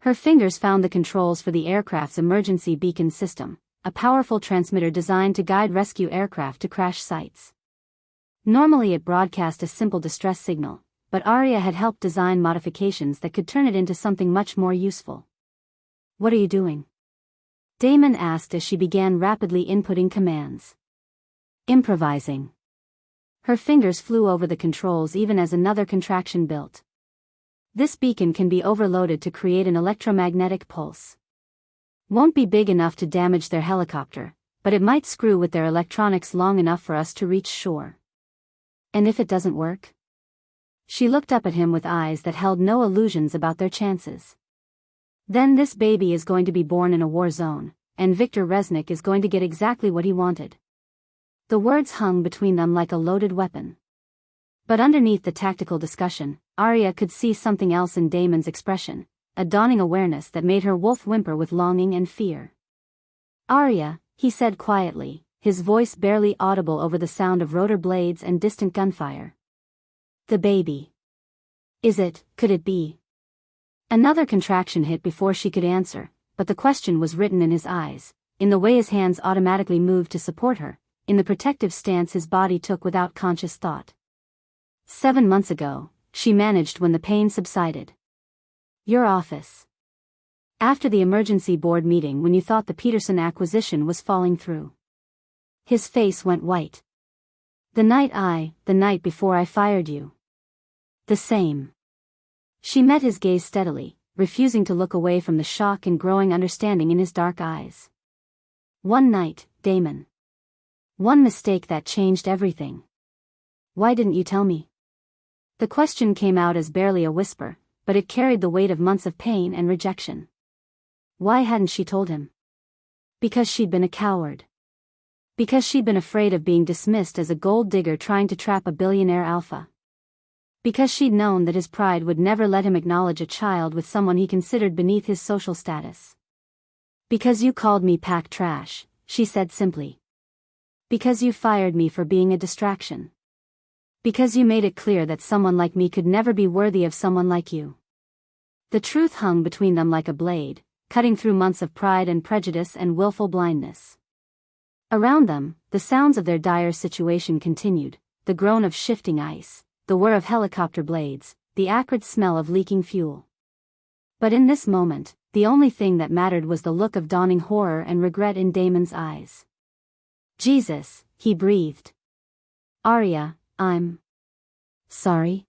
Her fingers found the controls for the aircraft's emergency beacon system, a powerful transmitter designed to guide rescue aircraft to crash sites. Normally it broadcast a simple distress signal, but Arya had helped design modifications that could turn it into something much more useful. What are you doing? Damon asked as she began rapidly inputting commands. Improvising. Her fingers flew over the controls even as another contraction built. This beacon can be overloaded to create an electromagnetic pulse. Won't be big enough to damage their helicopter, but it might screw with their electronics long enough for us to reach shore. And if it doesn't work? She looked up at him with eyes that held no illusions about their chances. Then this baby is going to be born in a war zone, and Viktor Resnick is going to get exactly what he wanted. The words hung between them like a loaded weapon. But underneath the tactical discussion, Arya could see something else in Damon's expression, a dawning awareness that made her wolf whimper with longing and fear. "Arya," he said quietly, his voice barely audible over the sound of rotor blades and distant gunfire. "The baby. Could it be?" Another contraction hit before she could answer, but the question was written in his eyes, in the way his hands automatically moved to support her, in the protective stance his body took without conscious thought. 7 months ago, she managed when the pain subsided. "Your office. After the emergency board meeting when you thought the Peterson acquisition was falling through." His face went white. The night before I fired you." "The same." She met his gaze steadily, refusing to look away from the shock and growing understanding in his dark eyes. "One night, Damon. One mistake that changed everything. Why didn't you tell me?" The question came out as barely a whisper, but it carried the weight of months of pain and rejection. Why hadn't she told him? Because she'd been a coward. Because she'd been afraid of being dismissed as a gold digger trying to trap a billionaire alpha. Because she'd known that his pride would never let him acknowledge a child with someone he considered beneath his social status. "Because you called me pack trash," she said simply. "Because you fired me for being a distraction. Because you made it clear that someone like me could never be worthy of someone like you." The truth hung between them like a blade, cutting through months of pride and prejudice and willful blindness. Around them, the sounds of their dire situation continued, the groan of shifting ice, the whir of helicopter blades, the acrid smell of leaking fuel. But in this moment, the only thing that mattered was the look of dawning horror and regret in Damon's eyes. "Jesus," he breathed. "Arya, I'm sorry."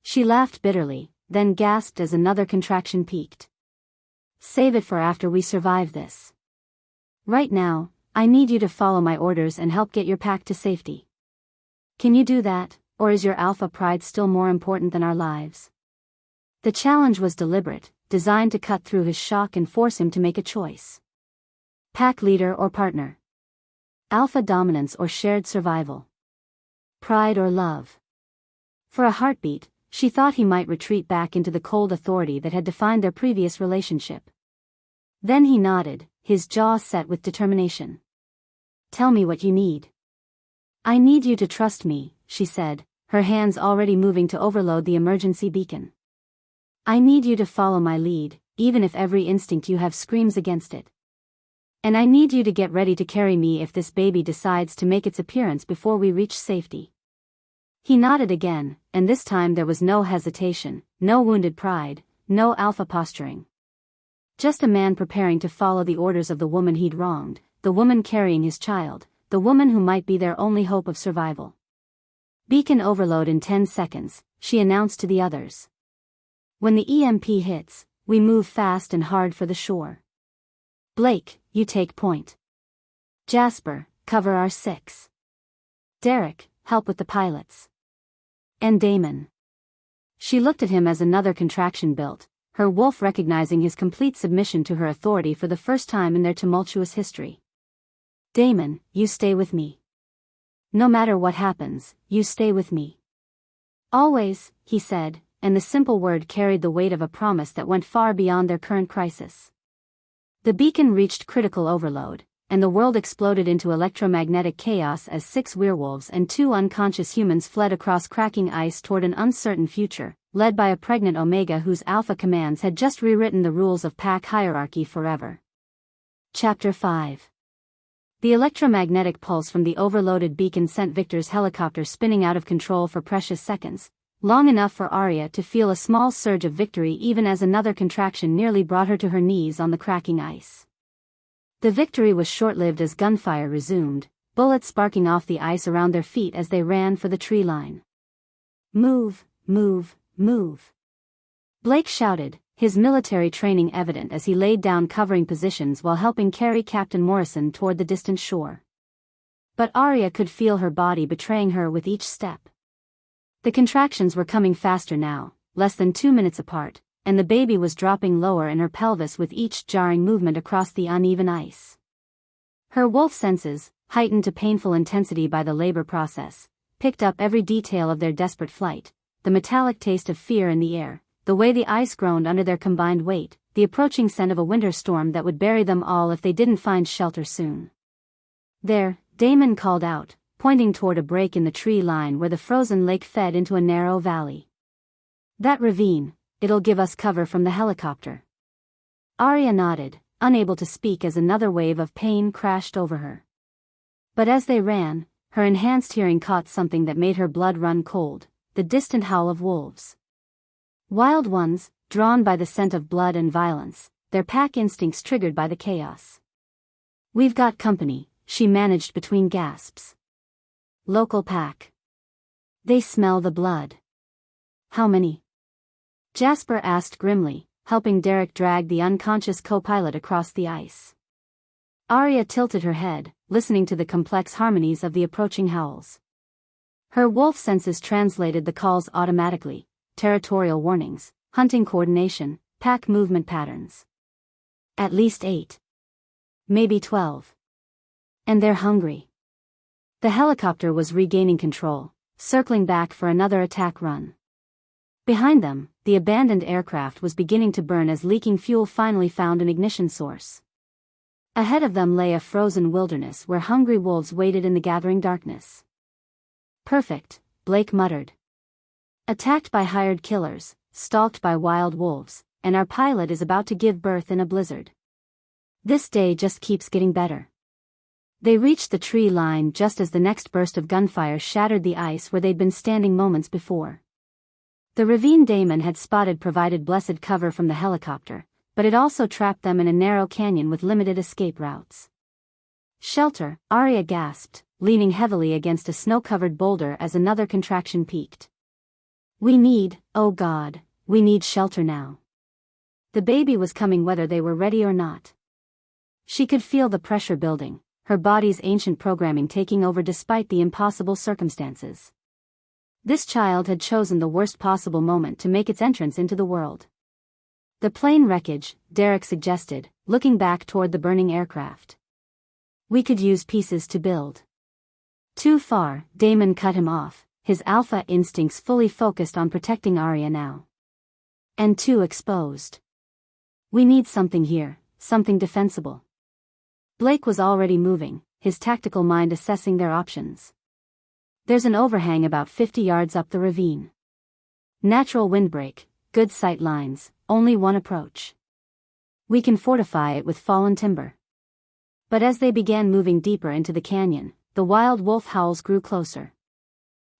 She laughed bitterly, then gasped as another contraction peaked. "Save it for after we survive this. Right now, I need you to follow my orders and help get your pack to safety. Can you do that, or is your alpha pride still more important than our lives?" The challenge was deliberate, designed to cut through his shock and force him to make a choice. Pack leader or partner? Alpha dominance or shared survival? Pride or love? For a heartbeat, she thought he might retreat back into the cold authority that had defined their previous relationship. Then he nodded, his jaw set with determination. "Tell me what you need." "I need you to trust me," she said, her hands already moving to overload the emergency beacon. "I need you to follow my lead, even if every instinct you have screams against it. And I need you to get ready to carry me if this baby decides to make its appearance before we reach safety." He nodded again, and this time there was no hesitation, no wounded pride, no alpha posturing. Just a man preparing to follow the orders of the woman he'd wronged, the woman carrying his child, the woman who might be their only hope of survival. "Beacon overload in 10 seconds, she announced to the others. "When the EMP hits, we move fast and hard for the shore. Blake, you take point. Jasper, cover our 6. Derek, help with the pilots. And Damon." She looked at him as another contraction built, her wolf recognizing his complete submission to her authority for the first time in their tumultuous history. "Damon, you stay with me. No matter what happens, you stay with me." "Always," he said, and the simple word carried the weight of a promise that went far beyond their current crisis. The beacon reached critical overload, and the world exploded into electromagnetic chaos as 6 werewolves and 2 unconscious humans fled across cracking ice toward an uncertain future, led by a pregnant Omega whose alpha commands had just rewritten the rules of pack hierarchy forever. Chapter 5. The electromagnetic pulse from the overloaded beacon sent Victor's helicopter spinning out of control for precious seconds, long enough for Arya to feel a small surge of victory even as another contraction nearly brought her to her knees on the cracking ice. The victory was short-lived as gunfire resumed, bullets sparking off the ice around their feet as they ran for the tree line. "Move, move, move." Blake shouted, his military training evident as he laid down covering positions while helping carry Captain Morrison toward the distant shore. But Arya could feel her body betraying her with each step. The contractions were coming faster now, less than 2 minutes apart, and the baby was dropping lower in her pelvis with each jarring movement across the uneven ice. Her wolf senses, heightened to painful intensity by the labor process, picked up every detail of their desperate flight, the metallic taste of fear in the air, the way the ice groaned under their combined weight, the approaching scent of a winter storm that would bury them all if they didn't find shelter soon. "There," Damon called out, pointing toward a break in the tree line where the frozen lake fed into a narrow valley. "That ravine, it'll give us cover from the helicopter." Arya nodded, unable to speak as another wave of pain crashed over her. But as they ran, her enhanced hearing caught something that made her blood run cold, the distant howl of wolves. Wild ones, drawn by the scent of blood and violence, their pack instincts triggered by the chaos. "We've got company," she managed between gasps. "Local pack. They smell the blood." "How many?" Jasper asked grimly, helping Derek drag the unconscious co-pilot across the ice. Arya tilted her head, listening to the complex harmonies of the approaching howls. Her wolf senses translated the calls automatically: territorial warnings, hunting coordination, pack movement patterns. "At least 8. Maybe 12. And they're hungry." The helicopter was regaining control, circling back for another attack run. Behind them, the abandoned aircraft was beginning to burn as leaking fuel finally found an ignition source. Ahead of them lay a frozen wilderness where hungry wolves waited in the gathering darkness. "Perfect," Blake muttered. "Attacked by hired killers, stalked by wild wolves, and our pilot is about to give birth in a blizzard. This day just keeps getting better." They reached the tree line just as the next burst of gunfire shattered the ice where they'd been standing moments before. The ravine Damon had spotted provided blessed cover from the helicopter, but it also trapped them in a narrow canyon with limited escape routes. "Shelter," Arya gasped, leaning heavily against a snow-covered boulder as another contraction peaked. Oh God, we need shelter now." The baby was coming whether they were ready or not. She could feel the pressure building, her body's ancient programming taking over despite the impossible circumstances. This child had chosen the worst possible moment to make its entrance into the world. "The plane wreckage," Derek suggested, looking back toward the burning aircraft. "We could use pieces to build." "Too far," Damon cut him off, his alpha instincts fully focused on protecting Arya now. "And too exposed. We need something here, something defensible." Blake was already moving, his tactical mind assessing their options. "There's an overhang about 50 yards up the ravine. Natural windbreak, good sight lines, only one approach. We can fortify it with fallen timber." But as they began moving deeper into the canyon, the wild wolf howls grew closer.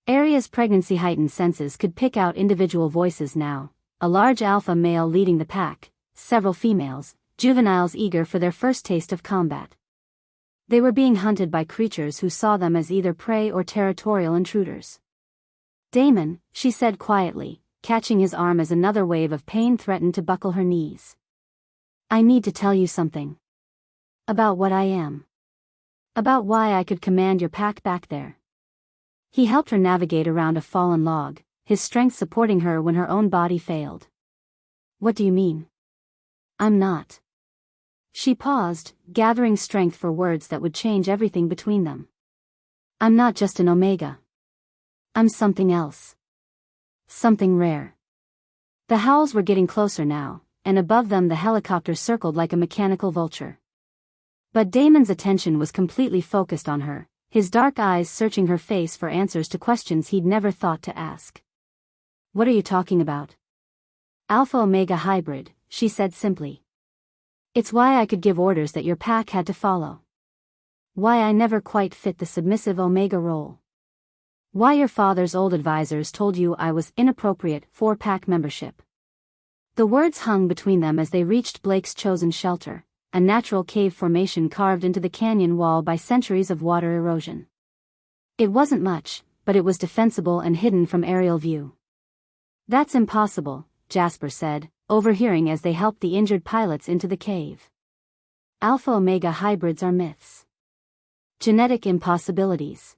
Arya's pregnancy-heightened senses could pick out individual voices now, a large alpha male leading the pack, several females, juveniles eager for their first taste of combat. They were being hunted by creatures who saw them as either prey or territorial intruders. "Damon," she said quietly, catching his arm as another wave of pain threatened to buckle her knees. "I need to tell you something. About what I am. About why I could command your pack back there." He helped her navigate around a fallen log, his strength supporting her when her own body failed. "What do you mean?" "I'm not." She paused, gathering strength for words that would change everything between them. "I'm not just an Omega. I'm something else. Something rare." The howls were getting closer now, and above them the helicopter circled like a mechanical vulture. But Damon's attention was completely focused on her, his dark eyes searching her face for answers to questions he'd never thought to ask. "What are you talking about?" "Alpha Omega hybrid," she said simply. "It's why I could give orders that your pack had to follow. Why I never quite fit the submissive Omega role. Why your father's old advisors told you I was inappropriate for pack membership." The words hung between them as they reached Blake's chosen shelter, a natural cave formation carved into the canyon wall by centuries of water erosion. It wasn't much, but it was defensible and hidden from aerial view. "That's impossible," Jasper said, overhearing as they helped the injured pilots into the cave. "Alpha-Omega hybrids are myths. Genetic impossibilities.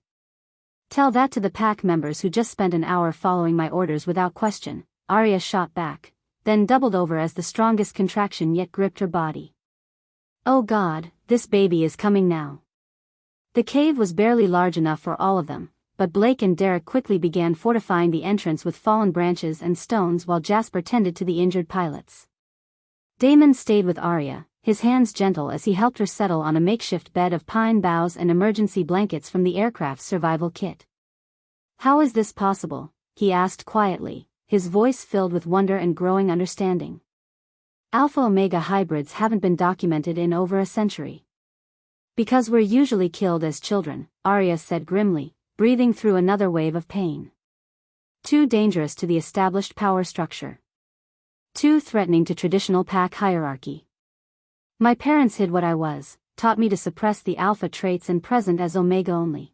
Tell that to the pack members who just spent an hour following my orders without question," Arya shot back, then doubled over as the strongest contraction yet gripped her body. Oh God, this baby is coming now. The cave was barely large enough for all of them, but Blake and Derek quickly began fortifying the entrance with fallen branches and stones while Jasper tended to the injured pilots. Damon stayed with Arya, his hands gentle as he helped her settle on a makeshift bed of pine boughs and emergency blankets from the aircraft's survival kit. How is this possible? He asked quietly, his voice filled with wonder and growing understanding. Alpha-Omega hybrids haven't been documented in over a century. Because we're usually killed as children, Arya said grimly, breathing through another wave of pain. Too dangerous to the established power structure. Too threatening to traditional pack hierarchy. My parents hid what I was, taught me to suppress the alpha traits and present as Omega only.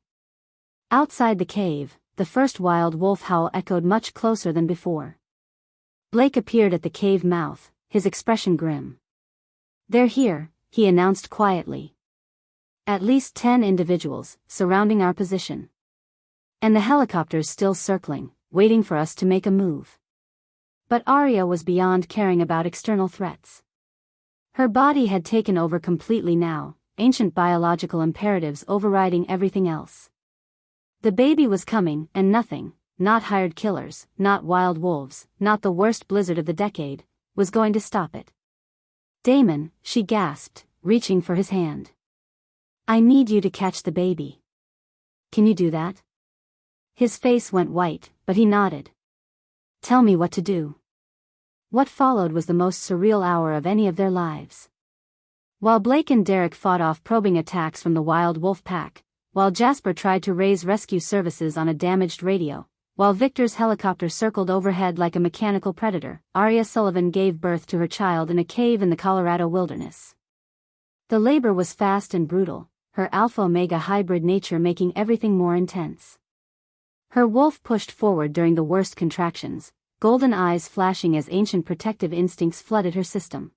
Outside the cave, the first wild wolf howl echoed much closer than before. Blake appeared at the cave mouth, his expression grim. They're here, he announced quietly. At least 10 individuals, surrounding our position. And the helicopters still circling, waiting for us to make a move. But Arya was beyond caring about external threats. Her body had taken over completely now, ancient biological imperatives overriding everything else. The baby was coming, and nothing, not hired killers, not wild wolves, not the worst blizzard of the decade, was going to stop it. Damon, she gasped, reaching for his hand. I need you to catch the baby. Can you do that? His face went white, but he nodded. Tell me what to do. What followed was the most surreal hour of any of their lives. While Blake and Derek fought off probing attacks from the wild wolf pack, while Jasper tried to raise rescue services on a damaged radio, while Victor's helicopter circled overhead like a mechanical predator, Arya Sullivan gave birth to her child in a cave in the Colorado wilderness. The labor was fast and brutal, her Alpha-Omega hybrid nature making everything more intense. Her wolf pushed forward during the worst contractions, golden eyes flashing as ancient protective instincts flooded her system.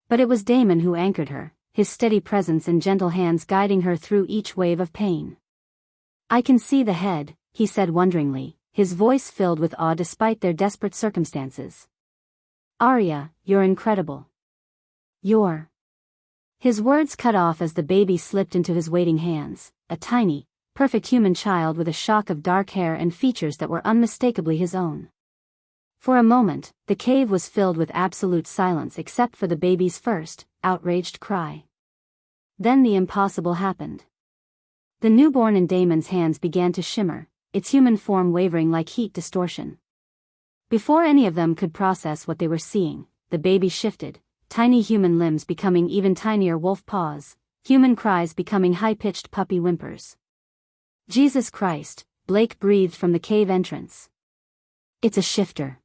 But it was Damon who anchored her, his steady presence and gentle hands guiding her through each wave of pain. I can see the head, he said wonderingly, his voice filled with awe despite their desperate circumstances. Arya, you're incredible. You're. His words cut off as the baby slipped into his waiting hands, a tiny, perfect human child with a shock of dark hair and features that were unmistakably his own. For a moment, the cave was filled with absolute silence except for the baby's first, outraged cry. Then the impossible happened. The newborn in Damon's hands began to shimmer, its human form wavering like heat distortion. Before any of them could process what they were seeing, the baby shifted, tiny human limbs becoming even tinier wolf paws, human cries becoming high-pitched puppy whimpers. Jesus Christ, Blake breathed from the cave entrance. It's a shifter.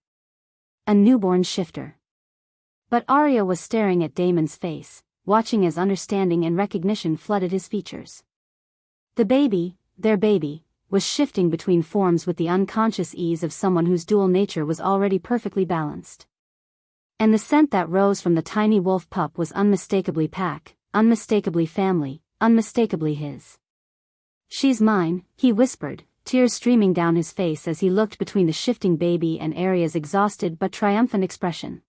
A newborn shifter. But Arya was staring at Damon's face, watching as understanding and recognition flooded his features. The baby, their baby, was shifting between forms with the unconscious ease of someone whose dual nature was already perfectly balanced. And the scent that rose from the tiny wolf pup was unmistakably pack, unmistakably family, unmistakably his. She's mine, he whispered, tears streaming down his face as he looked between the shifting baby and Arya's exhausted but triumphant expression.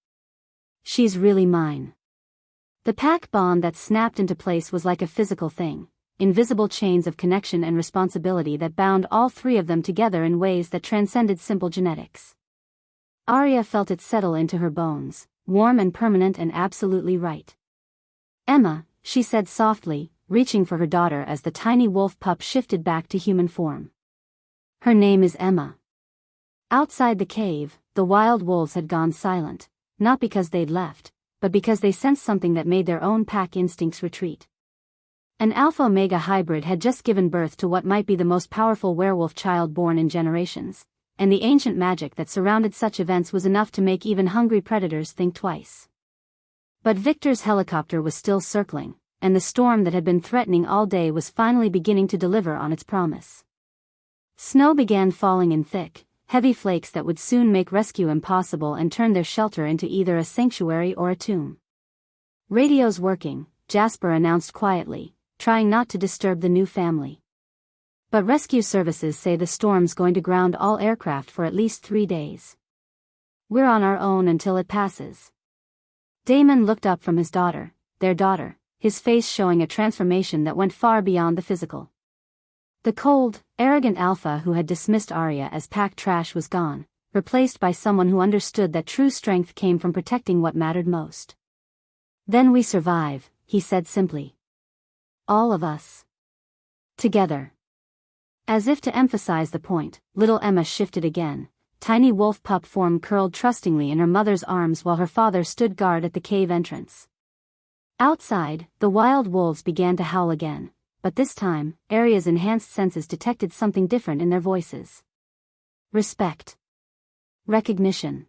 She's really mine. The pack bond that snapped into place was like a physical thing, invisible chains of connection and responsibility that bound all three of them together in ways that transcended simple genetics. Arya felt it settle into her bones, warm and permanent and absolutely right. Emma, she said softly, reaching for her daughter as the tiny wolf pup shifted back to human form. Her name is Emma. Outside the cave, the wild wolves had gone silent, not because they'd left, but because they sensed something that made their own pack instincts retreat. An Alpha-Omega hybrid had just given birth to what might be the most powerful werewolf child born in generations, and the ancient magic that surrounded such events was enough to make even hungry predators think twice. But Victor's helicopter was still circling, and the storm that had been threatening all day was finally beginning to deliver on its promise. Snow began falling in thick, heavy flakes that would soon make rescue impossible and turn their shelter into either a sanctuary or a tomb. Radios working, Jasper announced quietly, trying not to disturb the new family. But rescue services say the storm's going to ground all aircraft for at least 3 days. We're on our own until it passes. Damon looked up from his daughter, their daughter, his face showing a transformation that went far beyond the physical. The cold, arrogant alpha who had dismissed Arya as pack trash was gone, replaced by someone who understood that true strength came from protecting what mattered most. Then we survive, he said simply. All of us. Together. As if to emphasize the point, little Emma shifted again. Tiny wolf pup form curled trustingly in her mother's arms while her father stood guard at the cave entrance. Outside, the wild wolves began to howl again, but this time, Arya's enhanced senses detected something different in their voices. Respect. Recognition.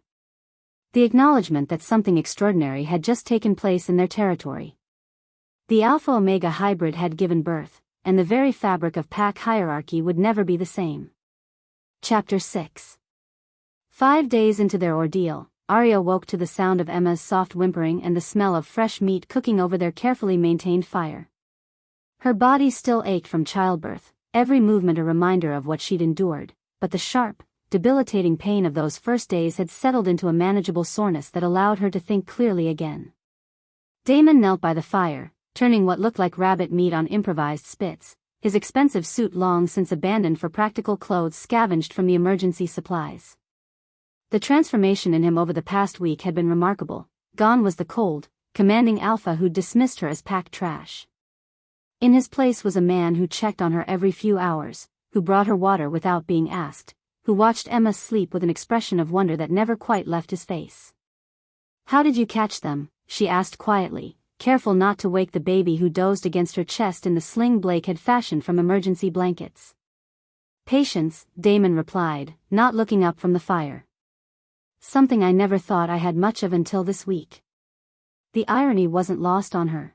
The acknowledgement that something extraordinary had just taken place in their territory. The Alpha-Omega hybrid had given birth, and the very fabric of pack hierarchy would never be the same. Chapter 6. 5 days into their ordeal, Arya woke to the sound of Emma's soft whimpering and the smell of fresh meat cooking over their carefully maintained fire. Her body still ached from childbirth, every movement a reminder of what she'd endured, but the sharp, debilitating pain of those first days had settled into a manageable soreness that allowed her to think clearly again. Damon knelt by the fire, turning what looked like rabbit meat on improvised spits, his expensive suit long since abandoned for practical clothes scavenged from the emergency supplies. The transformation in him over the past week had been remarkable. Gone was the cold, commanding alpha who'd dismissed her as pack trash. In his place was a man who checked on her every few hours, who brought her water without being asked, who watched Emma sleep with an expression of wonder that never quite left his face. "How did you catch them?" she asked quietly, careful not to wake the baby who dozed against her chest in the sling Blake had fashioned from emergency blankets. "Patience," Damon replied, not looking up from the fire. "Something I never thought I had much of until this week." The irony wasn't lost on her.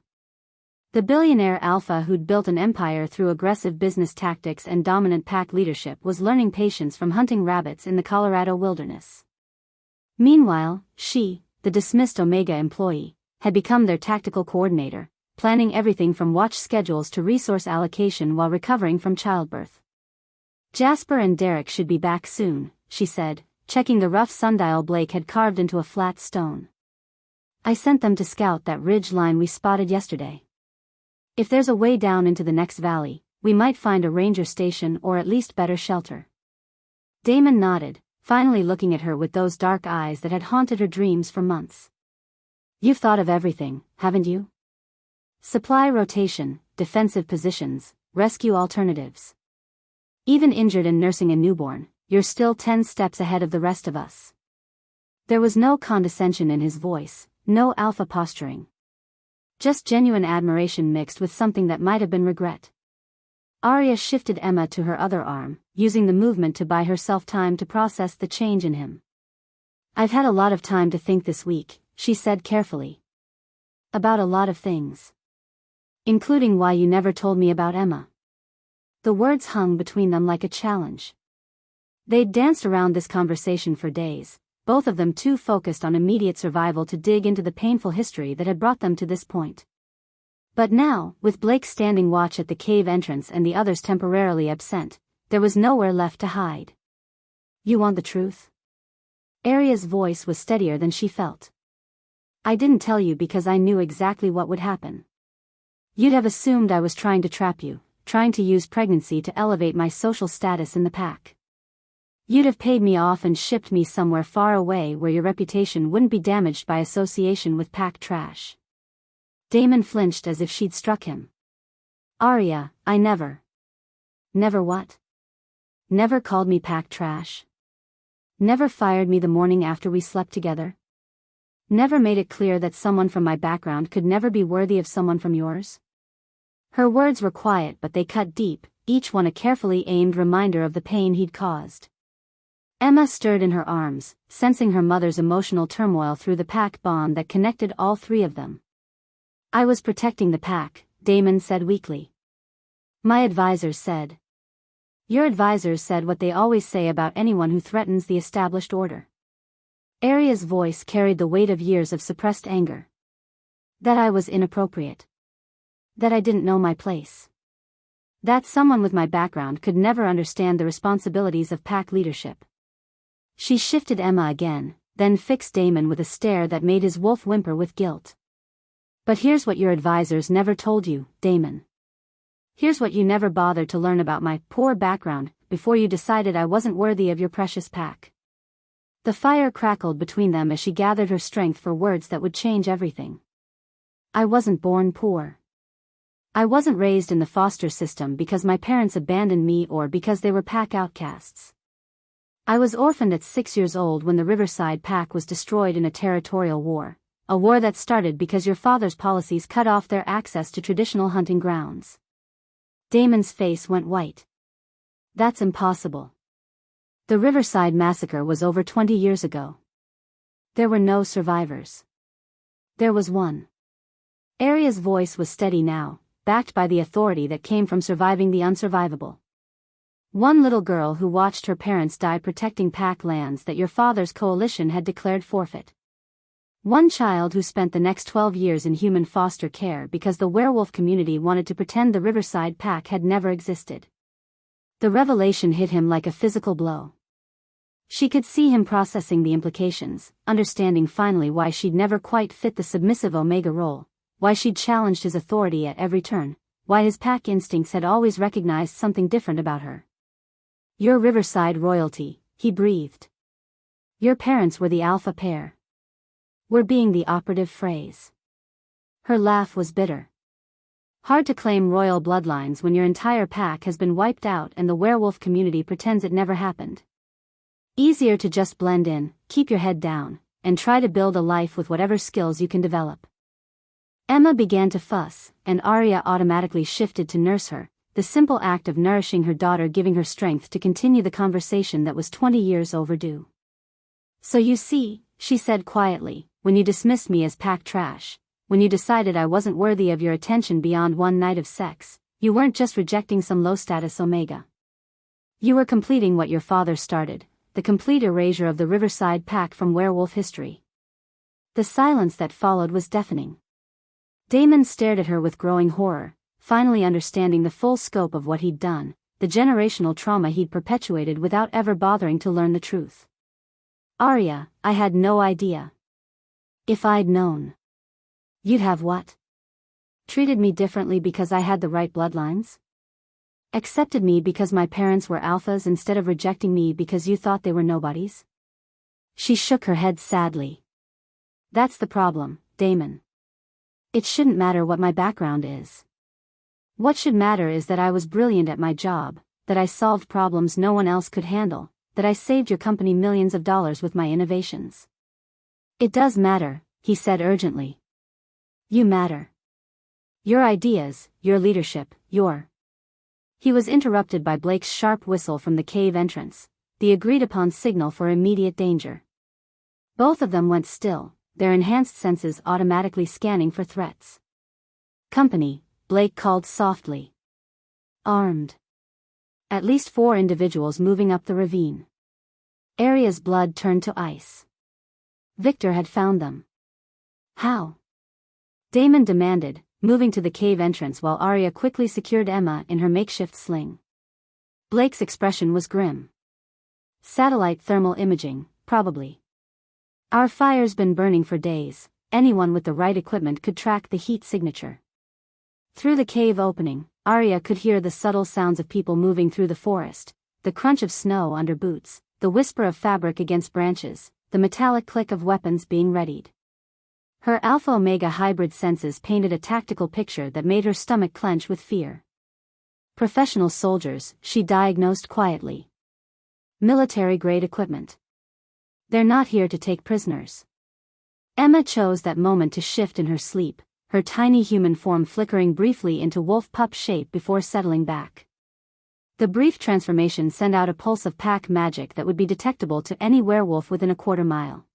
The billionaire alpha who'd built an empire through aggressive business tactics and dominant pack leadership was learning patience from hunting rabbits in the Colorado wilderness. Meanwhile, she, the dismissed Omega employee, had become their tactical coordinator, planning everything from watch schedules to resource allocation while recovering from childbirth. "Jasper and Derek should be back soon," she said, checking the rough sundial Blake had carved into a flat stone. "I sent them to scout that ridge line we spotted yesterday. If there's a way down into the next valley, we might find a ranger station or at least better shelter." Damon nodded, finally looking at her with those dark eyes that had haunted her dreams for months. "You've thought of everything, haven't you? Supply rotation, defensive positions, rescue alternatives. Even injured and nursing a newborn, you're still 10 steps ahead of the rest of us." There was no condescension in his voice, no alpha posturing. Just genuine admiration mixed with something that might have been regret. Arya shifted Emma to her other arm, using the movement to buy herself time to process the change in him. "I've had a lot of time to think this week," she said carefully. "About a lot of things. Including why you never told me about Emma." The words hung between them like a challenge. They'd danced around this conversation for days, both of them too focused on immediate survival to dig into the painful history that had brought them to this point. But now, with Blake standing watch at the cave entrance and the others temporarily absent, there was nowhere left to hide. "You want the truth?" Arya's voice was steadier than she felt. "I didn't tell you because I knew exactly what would happen. You'd have assumed I was trying to trap you, trying to use pregnancy to elevate my social status in the pack. You'd have paid me off and shipped me somewhere far away where your reputation wouldn't be damaged by association with pack trash." Damon flinched as if she'd struck him. "Arya, I never." "Never what?" "Never called me pack trash. Never fired me the morning after we slept together. Never made it clear that someone from my background could never be worthy of someone from yours." Her words were quiet but they cut deep, each one a carefully aimed reminder of the pain he'd caused. Emma stirred in her arms, sensing her mother's emotional turmoil through the pack bond that connected all three of them. "I was protecting the pack," Damon said weakly. "My advisors said." "Your advisors said what they always say about anyone who threatens the established order." Arya's voice carried the weight of years of suppressed anger. "That I was inappropriate. That I didn't know my place. That someone with my background could never understand the responsibilities of pack leadership." She shifted Emma again, then fixed Damon with a stare that made his wolf whimper with guilt. But here's what your advisors never told you, Damon. Here's what you never bothered to learn about my poor background before you decided I wasn't worthy of your precious pack. The fire crackled between them as she gathered her strength for words that would change everything. I wasn't born poor. I wasn't raised in the foster system because my parents abandoned me or because they were pack outcasts. I was orphaned at 6 years old when the Riverside Pack was destroyed in a territorial war, a war that started because your father's policies cut off their access to traditional hunting grounds. Damon's face went white. That's impossible. The Riverside Massacre was over 20 years ago. There were no survivors. There was one. Arya's voice was steady now, backed by the authority that came from surviving the unsurvivable. One little girl who watched her parents die protecting pack lands that your father's coalition had declared forfeit. One child who spent the next 12 years in human foster care because the werewolf community wanted to pretend the Riverside Pack had never existed. The revelation hit him like a physical blow. She could see him processing the implications, understanding finally why she'd never quite fit the submissive Omega role, why she'd challenged his authority at every turn, why his pack instincts had always recognized something different about her. You're Riverside royalty, he breathed. Your parents were the alpha pair. Were being the operative phrase. Her laugh was bitter. Hard to claim royal bloodlines when your entire pack has been wiped out and the werewolf community pretends it never happened. Easier to just blend in, keep your head down, and try to build a life with whatever skills you can develop. Emma began to fuss, and Arya automatically shifted to nurse her, the simple act of nourishing her daughter giving her strength to continue the conversation that was 20 years overdue. So you see, she said quietly, when you dismissed me as pack trash, when you decided I wasn't worthy of your attention beyond one night of sex, you weren't just rejecting some low-status Omega. You were completing what your father started, the complete erasure of the Riverside Pack from werewolf history. The silence that followed was deafening. Damon stared at her with growing horror, finally understanding the full scope of what he'd done, the generational trauma he'd perpetuated without ever bothering to learn the truth. Arya, I had no idea. If I'd known. You'd have what? Treated me differently because I had the right bloodlines? Accepted me because my parents were alphas instead of rejecting me because you thought they were nobodies? She shook her head sadly. That's the problem, Damon. It shouldn't matter what my background is. What should matter is that I was brilliant at my job, that I solved problems no one else could handle, that I saved your company millions of dollars with my innovations. It does matter, he said urgently. You matter. Your ideas, your leadership, your... He was interrupted by Blake's sharp whistle from the cave entrance, the agreed-upon signal for immediate danger. Both of them went still, their enhanced senses automatically scanning for threats. Company, Blake called softly. Armed. At least 4 individuals moving up the ravine. Arya's blood turned to ice. Victor had found them. How? Damon demanded, moving to the cave entrance while Arya quickly secured Emma in her makeshift sling. Blake's expression was grim. Satellite thermal imaging, probably. Our fire's been burning for days, anyone with the right equipment could track the heat signature. Through the cave opening, Arya could hear the subtle sounds of people moving through the forest, the crunch of snow under boots, the whisper of fabric against branches, the metallic click of weapons being readied. Her Alpha-Omega hybrid senses painted a tactical picture that made her stomach clench with fear. Professional soldiers, she diagnosed quietly. Military-grade equipment. They're not here to take prisoners. Emma chose that moment to shift in her sleep, her tiny human form flickering briefly into wolf pup shape before settling back. The brief transformation sent out a pulse of pack magic that would be detectable to any werewolf within a quarter mile.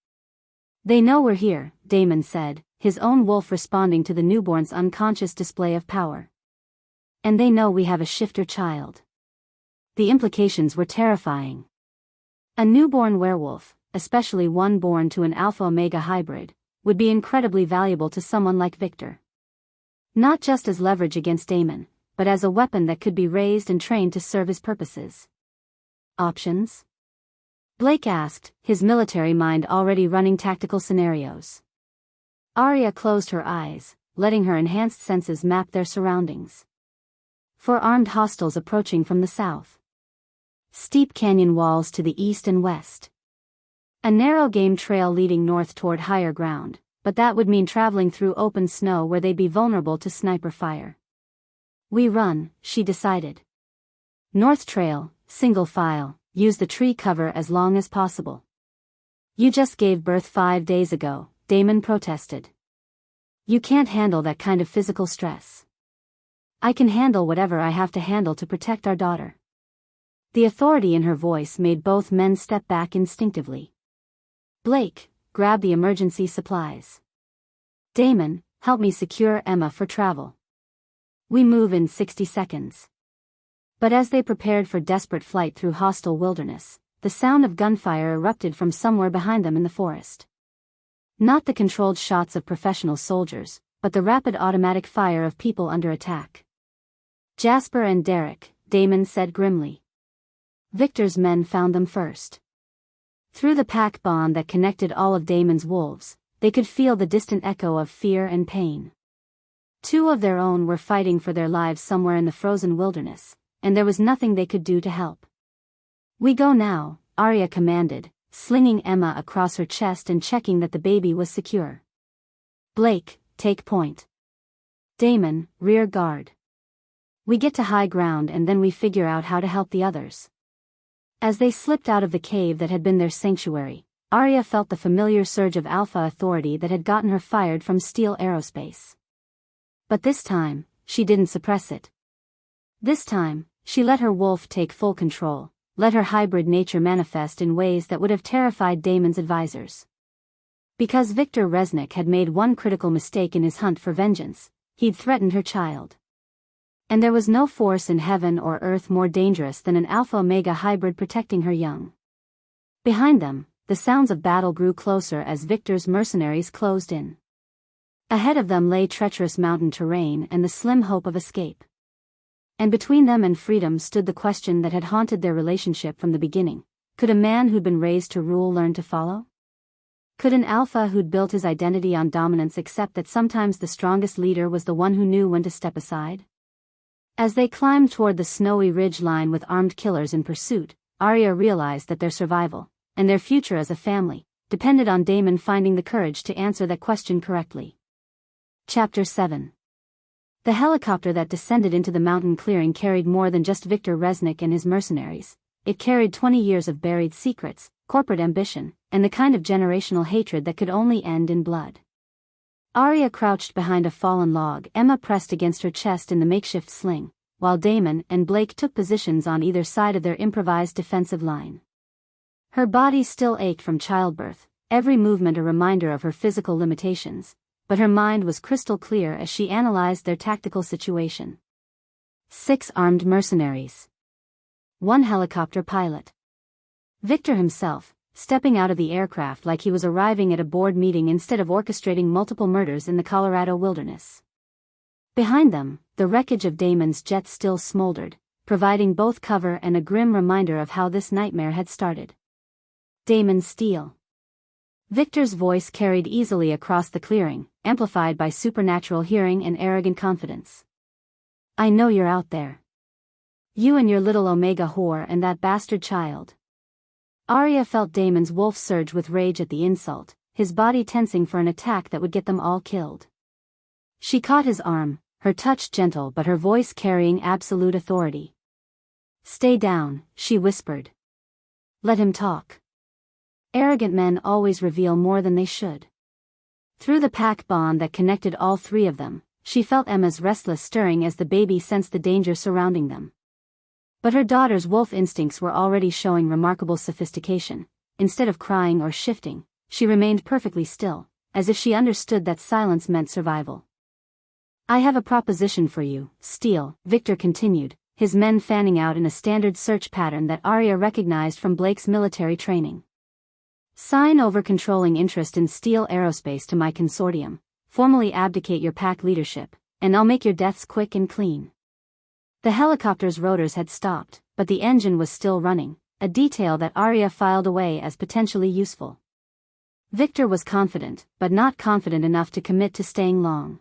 They know we're here, Damon said, his own wolf responding to the newborn's unconscious display of power. And they know we have a shifter child. The implications were terrifying. A newborn werewolf, especially one born to an Alpha-Omega hybrid, would be incredibly valuable to someone like Victor. Not just as leverage against Damon, but as a weapon that could be raised and trained to serve his purposes. Options? Blake asked, his military mind already running tactical scenarios. Arya closed her eyes, letting her enhanced senses map their surroundings. 4 armed hostiles approaching from the south. Steep canyon walls to the east and west. A narrow game trail leading north toward higher ground, but that would mean traveling through open snow where they'd be vulnerable to sniper fire. We run, she decided. North trail, single file, use the tree cover as long as possible. You just gave birth 5 days ago, Damon protested. You can't handle that kind of physical stress. I can handle whatever I have to handle to protect our daughter. The authority in her voice made both men step back instinctively. Blake, grab the emergency supplies. Damon, help me secure Emma for travel. We move in 60 seconds. But as they prepared for desperate flight through hostile wilderness, the sound of gunfire erupted from somewhere behind them in the forest. Not the controlled shots of professional soldiers, but the rapid automatic fire of people under attack. Jasper and Derek, Damon said grimly. Victor's men found them first. Through the pack bond that connected all of Damon's wolves, they could feel the distant echo of fear and pain. 2 of their own were fighting for their lives somewhere in the frozen wilderness, and there was nothing they could do to help. We go now, Arya commanded, slinging Emma across her chest and checking that the baby was secure. Blake, take point. Damon, rear guard. We get to high ground and then we figure out how to help the others. As they slipped out of the cave that had been their sanctuary, Arya felt the familiar surge of alpha authority that had gotten her fired from Steel Aerospace. But this time, she didn't suppress it. This time, she let her wolf take full control, let her hybrid nature manifest in ways that would have terrified Damon's advisors. Because Viktor Resnick had made one critical mistake in his hunt for vengeance, he'd threatened her child. And there was no force in heaven or earth more dangerous than an Alpha-Omega hybrid protecting her young. Behind them, the sounds of battle grew closer as Viktor's mercenaries closed in. Ahead of them lay treacherous mountain terrain and the slim hope of escape. And between them and freedom stood the question that had haunted their relationship from the beginning: could a man who'd been raised to rule learn to follow? Could an alpha who'd built his identity on dominance accept that sometimes the strongest leader was the one who knew when to step aside? As they climbed toward the snowy ridge line with armed killers in pursuit, Arya realized that their survival, and their future as a family, depended on Damon finding the courage to answer that question correctly. Chapter 7. The helicopter that descended into the mountain clearing carried more than just Viktor Resnick and his mercenaries. It carried 20 years of buried secrets, corporate ambition, and the kind of generational hatred that could only end in blood. Arya crouched behind a fallen log, Emma pressed against her chest in the makeshift sling, while Damon and Blake took positions on either side of their improvised defensive line. Her body still ached from childbirth, every movement a reminder of her physical limitations, but her mind was crystal clear as she analyzed their tactical situation. 6 armed mercenaries. 1 helicopter pilot. Viktor himself, stepping out of the aircraft like he was arriving at a board meeting instead of orchestrating multiple murders in the Colorado wilderness. Behind them, the wreckage of Damon's jet still smoldered, providing both cover and a grim reminder of how this nightmare had started. Damon's steel. Viktor's voice carried easily across the clearing, amplified by supernatural hearing and arrogant confidence. I know you're out there. You and your little Omega whore and that bastard child. Arya felt Damon's wolf surge with rage at the insult, his body tensing for an attack that would get them all killed. She caught his arm, her touch gentle but her voice carrying absolute authority. Stay down, she whispered. Let him talk. Arrogant men always reveal more than they should. Through the pack bond that connected all 3 of them, she felt Emma's restless stirring as the baby sensed the danger surrounding them. But her daughter's wolf instincts were already showing remarkable sophistication. Instead of crying or shifting, she remained perfectly still, as if she understood that silence meant survival. I have a proposition for you, Steel, Viktor continued, his men fanning out in a standard search pattern that Arya recognized from Blake's military training. Sign over controlling interest in Steel Aerospace to my consortium, formally abdicate your pack leadership, and I'll make your deaths quick and clean. The helicopter's rotors had stopped, but the engine was still running, a detail that Arya filed away as potentially useful. Victor was confident, but not confident enough to commit to staying long.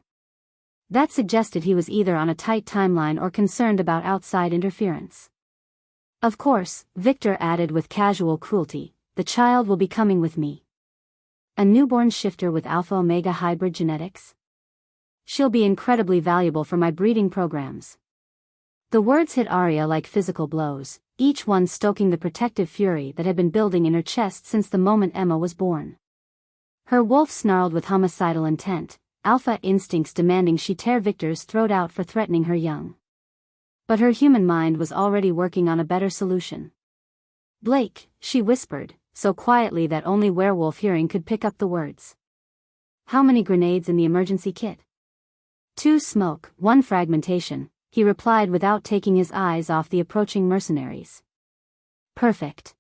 That suggested he was either on a tight timeline or concerned about outside interference. Of course, Victor added with casual cruelty, the child will be coming with me. A newborn shifter with Alpha-Omega hybrid genetics? She'll be incredibly valuable for my breeding programs. The words hit Arya like physical blows, each one stoking the protective fury that had been building in her chest since the moment Emma was born. Her wolf snarled with homicidal intent, alpha instincts demanding she tear Victor's throat out for threatening her young. But her human mind was already working on a better solution. Blake, she whispered, so quietly that only werewolf hearing could pick up the words. How many grenades in the emergency kit? 2 smoke, 1 fragmentation, he replied without taking his eyes off the approaching mercenaries. Perfect.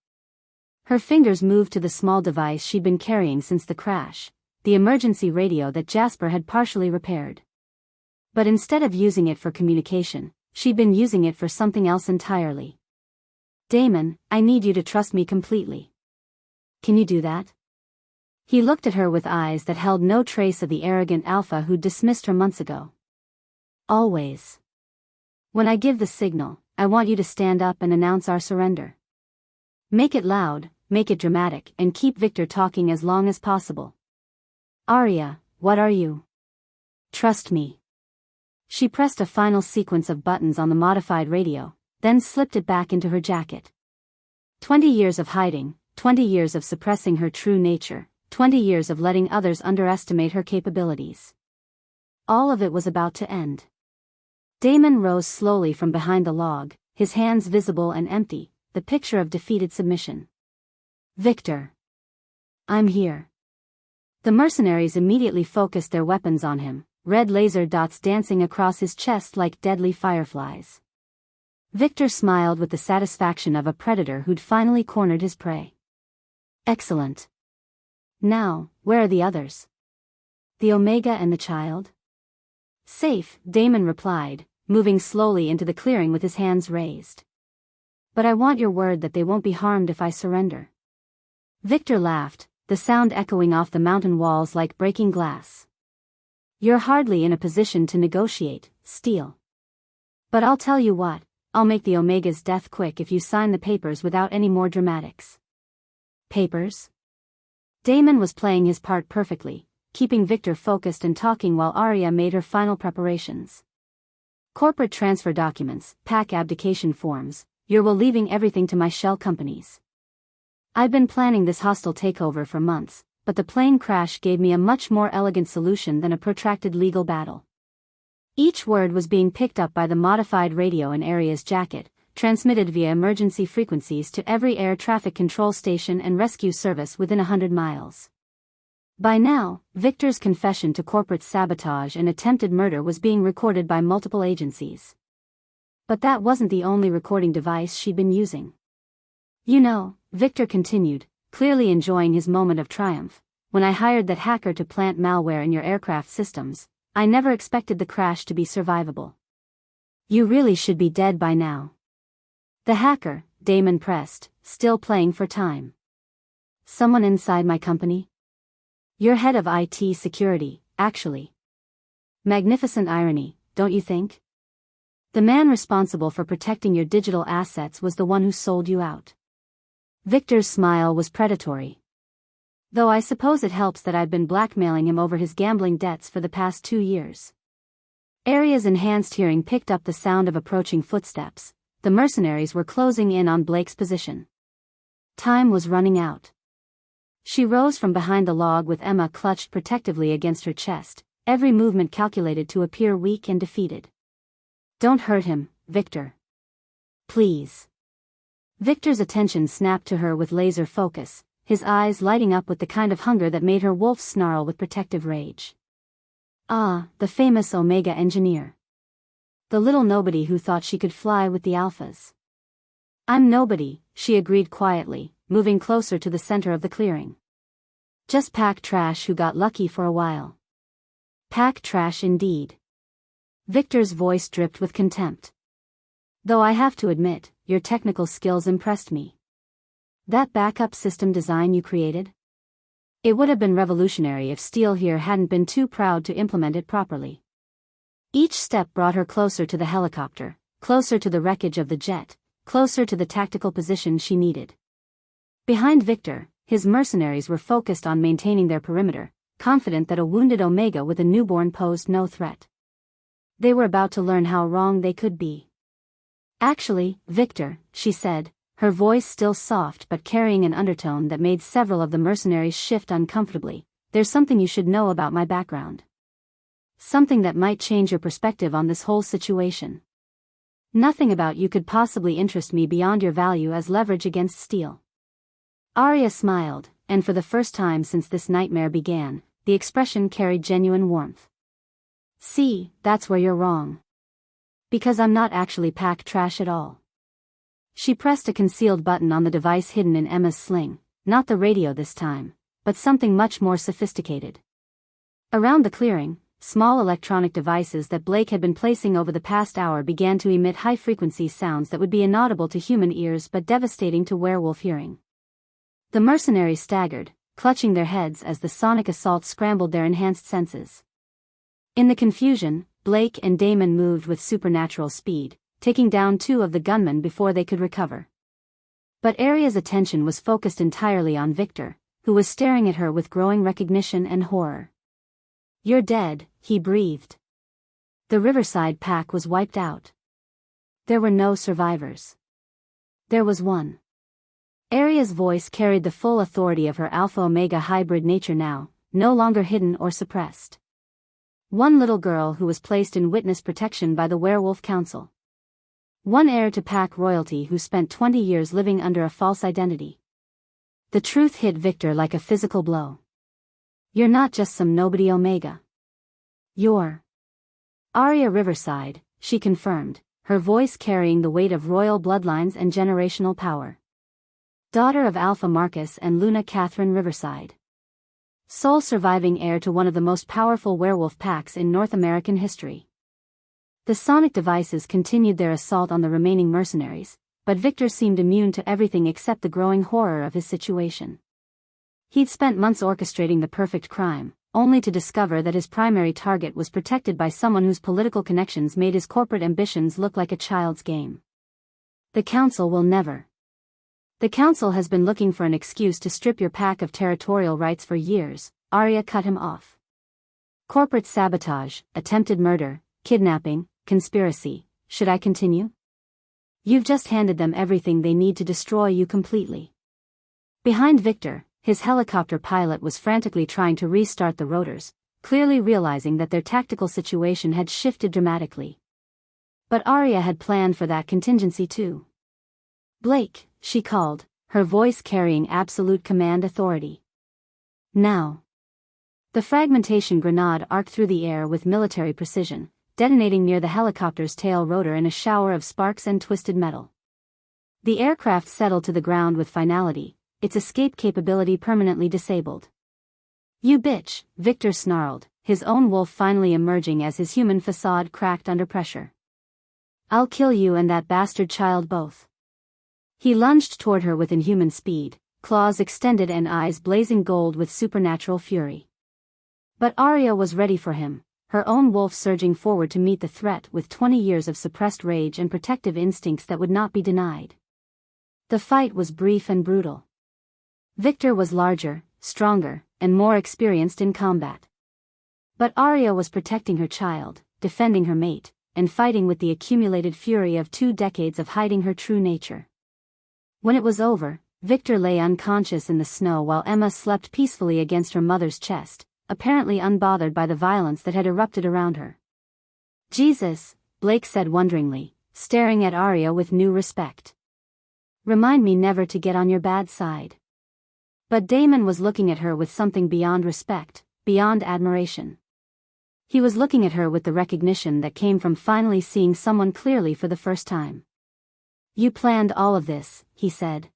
Her fingers moved to the small device she'd been carrying since the crash, the emergency radio that Jasper had partially repaired. But instead of using it for communication, she'd been using it for something else entirely. Damon, I need you to trust me completely. Can you do that? He looked at her with eyes that held no trace of the arrogant alpha who'd dismissed her months ago. Always. When I give the signal, I want you to stand up and announce our surrender. Make it loud, make it dramatic, and keep Victor talking as long as possible. Arya, what are you? Trust me. She pressed a final sequence of buttons on the modified radio, then slipped it back into her jacket. 20 years of hiding, 20 years of suppressing her true nature, 20 years of letting others underestimate her capabilities. All of it was about to end. Damon rose slowly from behind the log, his hands visible and empty, the picture of defeated submission. Victor. I'm here. The mercenaries immediately focused their weapons on him, red laser dots dancing across his chest like deadly fireflies. Victor smiled with the satisfaction of a predator who'd finally cornered his prey. Excellent. Now, where are the others? The Omega and the child? Safe, Damon replied, moving slowly into the clearing with his hands raised. But I want your word that they won't be harmed if I surrender. Victor laughed, the sound echoing off the mountain walls like breaking glass. You're hardly in a position to negotiate, Steel. But I'll tell you what, I'll make the Omega's death quick if you sign the papers without any more dramatics. Papers? Damon was playing his part perfectly, keeping Victor focused and talking while Arya made her final preparations. Corporate transfer documents, PAC abdication forms, you're leaving everything to my shell companies. I've been planning this hostile takeover for months, but the plane crash gave me a much more elegant solution than a protracted legal battle. Each word was being picked up by the modified radio in Arya's jacket, transmitted via emergency frequencies to every air traffic control station and rescue service within 100 miles. By now, Victor's confession to corporate sabotage and attempted murder was being recorded by multiple agencies. But that wasn't the only recording device she'd been using. You know, Victor continued, clearly enjoying his moment of triumph, when I hired that hacker to plant malware in your aircraft systems, I never expected the crash to be survivable. You really should be dead by now. The hacker, Damon pressed, still playing for time. Someone inside my company? You're head of IT security, actually. Magnificent irony, don't you think? The man responsible for protecting your digital assets was the one who sold you out. Victor's smile was predatory. Though I suppose it helps that I've been blackmailing him over his gambling debts for the past 2 years. Arya's enhanced hearing picked up the sound of approaching footsteps. The mercenaries were closing in on Blake's position. Time was running out. She rose from behind the log with Emma clutched protectively against her chest, every movement calculated to appear weak and defeated. Don't hurt him, Victor. Please. Victor's attention snapped to her with laser focus, his eyes lighting up with the kind of hunger that made her wolf snarl with protective rage. Ah, the famous Omega engineer. The little nobody who thought she could fly with the alphas. I'm nobody, she agreed quietly, moving closer to the center of the clearing. Just pack trash who got lucky for a while. Pack trash indeed. Victor's voice dripped with contempt. Though I have to admit, your technical skills impressed me. That backup system design you created? It would have been revolutionary if Steele here hadn't been too proud to implement it properly. Each step brought her closer to the helicopter, closer to the wreckage of the jet, closer to the tactical position she needed. Behind Victor, his mercenaries were focused on maintaining their perimeter, confident that a wounded Omega with a newborn posed no threat. They were about to learn how wrong they could be. "Actually, Victor," she said, her voice still soft but carrying an undertone that made several of the mercenaries shift uncomfortably, "there's something you should know about my background. Something that might change your perspective on this whole situation. Nothing about you could possibly interest me beyond your value as leverage against Steele." Arya smiled, and for the first time since this nightmare began, the expression carried genuine warmth. "See, that's where you're wrong. Because I'm not actually pack trash at all." She pressed a concealed button on the device hidden in Emma's sling, not the radio this time, but something much more sophisticated. Around the clearing, small electronic devices that Blake had been placing over the past hour began to emit high-frequency sounds that would be inaudible to human ears but devastating to werewolf hearing. The mercenaries staggered, clutching their heads as the sonic assault scrambled their enhanced senses. In the confusion, Blake and Damon moved with supernatural speed, taking down two of the gunmen before they could recover. But Arya's attention was focused entirely on Victor, who was staring at her with growing recognition and horror. "You're dead," he breathed. The Riverside pack was wiped out. There were no survivors. There was one. Arya's voice carried the full authority of her Alpha-Omega hybrid nature now, no longer hidden or suppressed. One little girl who was placed in witness protection by the Werewolf Council. One heir to pack royalty who spent 20 years living under a false identity. The truth hit Victor like a physical blow. "You're not just some nobody Omega. You're Arya Riverside," she confirmed, her voice carrying the weight of royal bloodlines and generational power. Daughter of Alpha Marcus and Luna Catherine Riverside. Sole surviving heir to one of the most powerful werewolf packs in North American history. The sonic devices continued their assault on the remaining mercenaries, but Victor seemed immune to everything except the growing horror of his situation. He'd spent months orchestrating the perfect crime, only to discover that his primary target was protected by someone whose political connections made his corporate ambitions look like a child's game. The Council will never. The Council has been looking for an excuse to strip your pack of territorial rights for years, Arya cut him off. Corporate sabotage, attempted murder, kidnapping, conspiracy. Should I continue? You've just handed them everything they need to destroy you completely. Behind Victor, his helicopter pilot was frantically trying to restart the rotors, clearly realizing that their tactical situation had shifted dramatically. But Arya had planned for that contingency too. "Blake," she called, her voice carrying absolute command authority. "Now." The fragmentation grenade arced through the air with military precision, detonating near the helicopter's tail rotor in a shower of sparks and twisted metal. The aircraft settled to the ground with finality, its escape capability permanently disabled. "You bitch," Victor snarled, his own wolf finally emerging as his human facade cracked under pressure. "I'll kill you and that bastard child both." He lunged toward her with inhuman speed, claws extended and eyes blazing gold with supernatural fury. But Arya was ready for him, her own wolf surging forward to meet the threat with 20 years of suppressed rage and protective instincts that would not be denied. The fight was brief and brutal. Victor was larger, stronger, and more experienced in combat. But Arya was protecting her child, defending her mate, and fighting with the accumulated fury of 2 decades of hiding her true nature. When it was over, Victor lay unconscious in the snow while Emma slept peacefully against her mother's chest, apparently unbothered by the violence that had erupted around her. "Jesus," Blake said wonderingly, staring at Arya with new respect. "Remind me never to get on your bad side." But Damon was looking at her with something beyond respect, beyond admiration. He was looking at her with the recognition that came from finally seeing someone clearly for the first time. "You planned all of this," he said.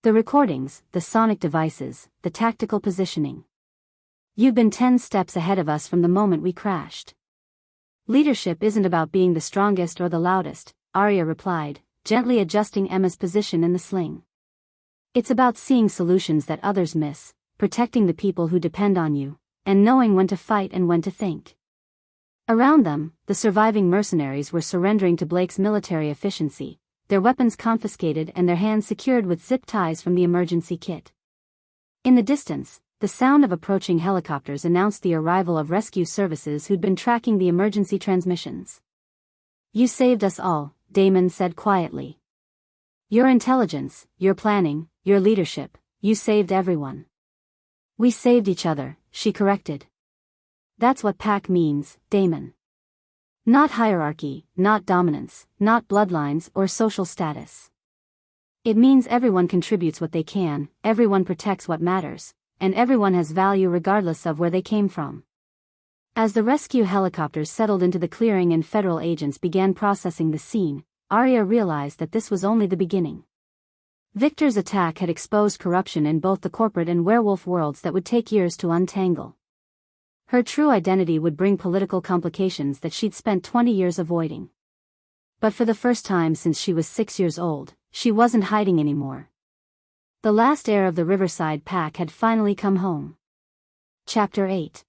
"The recordings, the sonic devices, the tactical positioning. You've been 10 steps ahead of us from the moment we crashed." "Leadership isn't about being the strongest or the loudest," Arya replied, gently adjusting Emma's position in the sling. It's about seeing solutions that others miss, protecting the people who depend on you, and knowing when to fight and when to think. Around them, the surviving mercenaries were surrendering to Blake's military efficiency, their weapons confiscated and their hands secured with zip ties from the emergency kit. In the distance, the sound of approaching helicopters announced the arrival of rescue services who'd been tracking the emergency transmissions. "You saved us all," Damon said quietly. "Your intelligence, your planning, your leadership, you saved everyone." "We saved each other," she corrected. "That's what pack means, Damon. Not hierarchy, not dominance, not bloodlines or social status. It means everyone contributes what they can, everyone protects what matters, and everyone has value regardless of where they came from." As the rescue helicopters settled into the clearing and federal agents began processing the scene, Arya realized that this was only the beginning. Victor's attack had exposed corruption in both the corporate and werewolf worlds that would take years to untangle. Her true identity would bring political complications that she'd spent 20 years avoiding. But for the first time since she was 6 years old, she wasn't hiding anymore. The last heir of the Riverside Pack had finally come home. Chapter 8.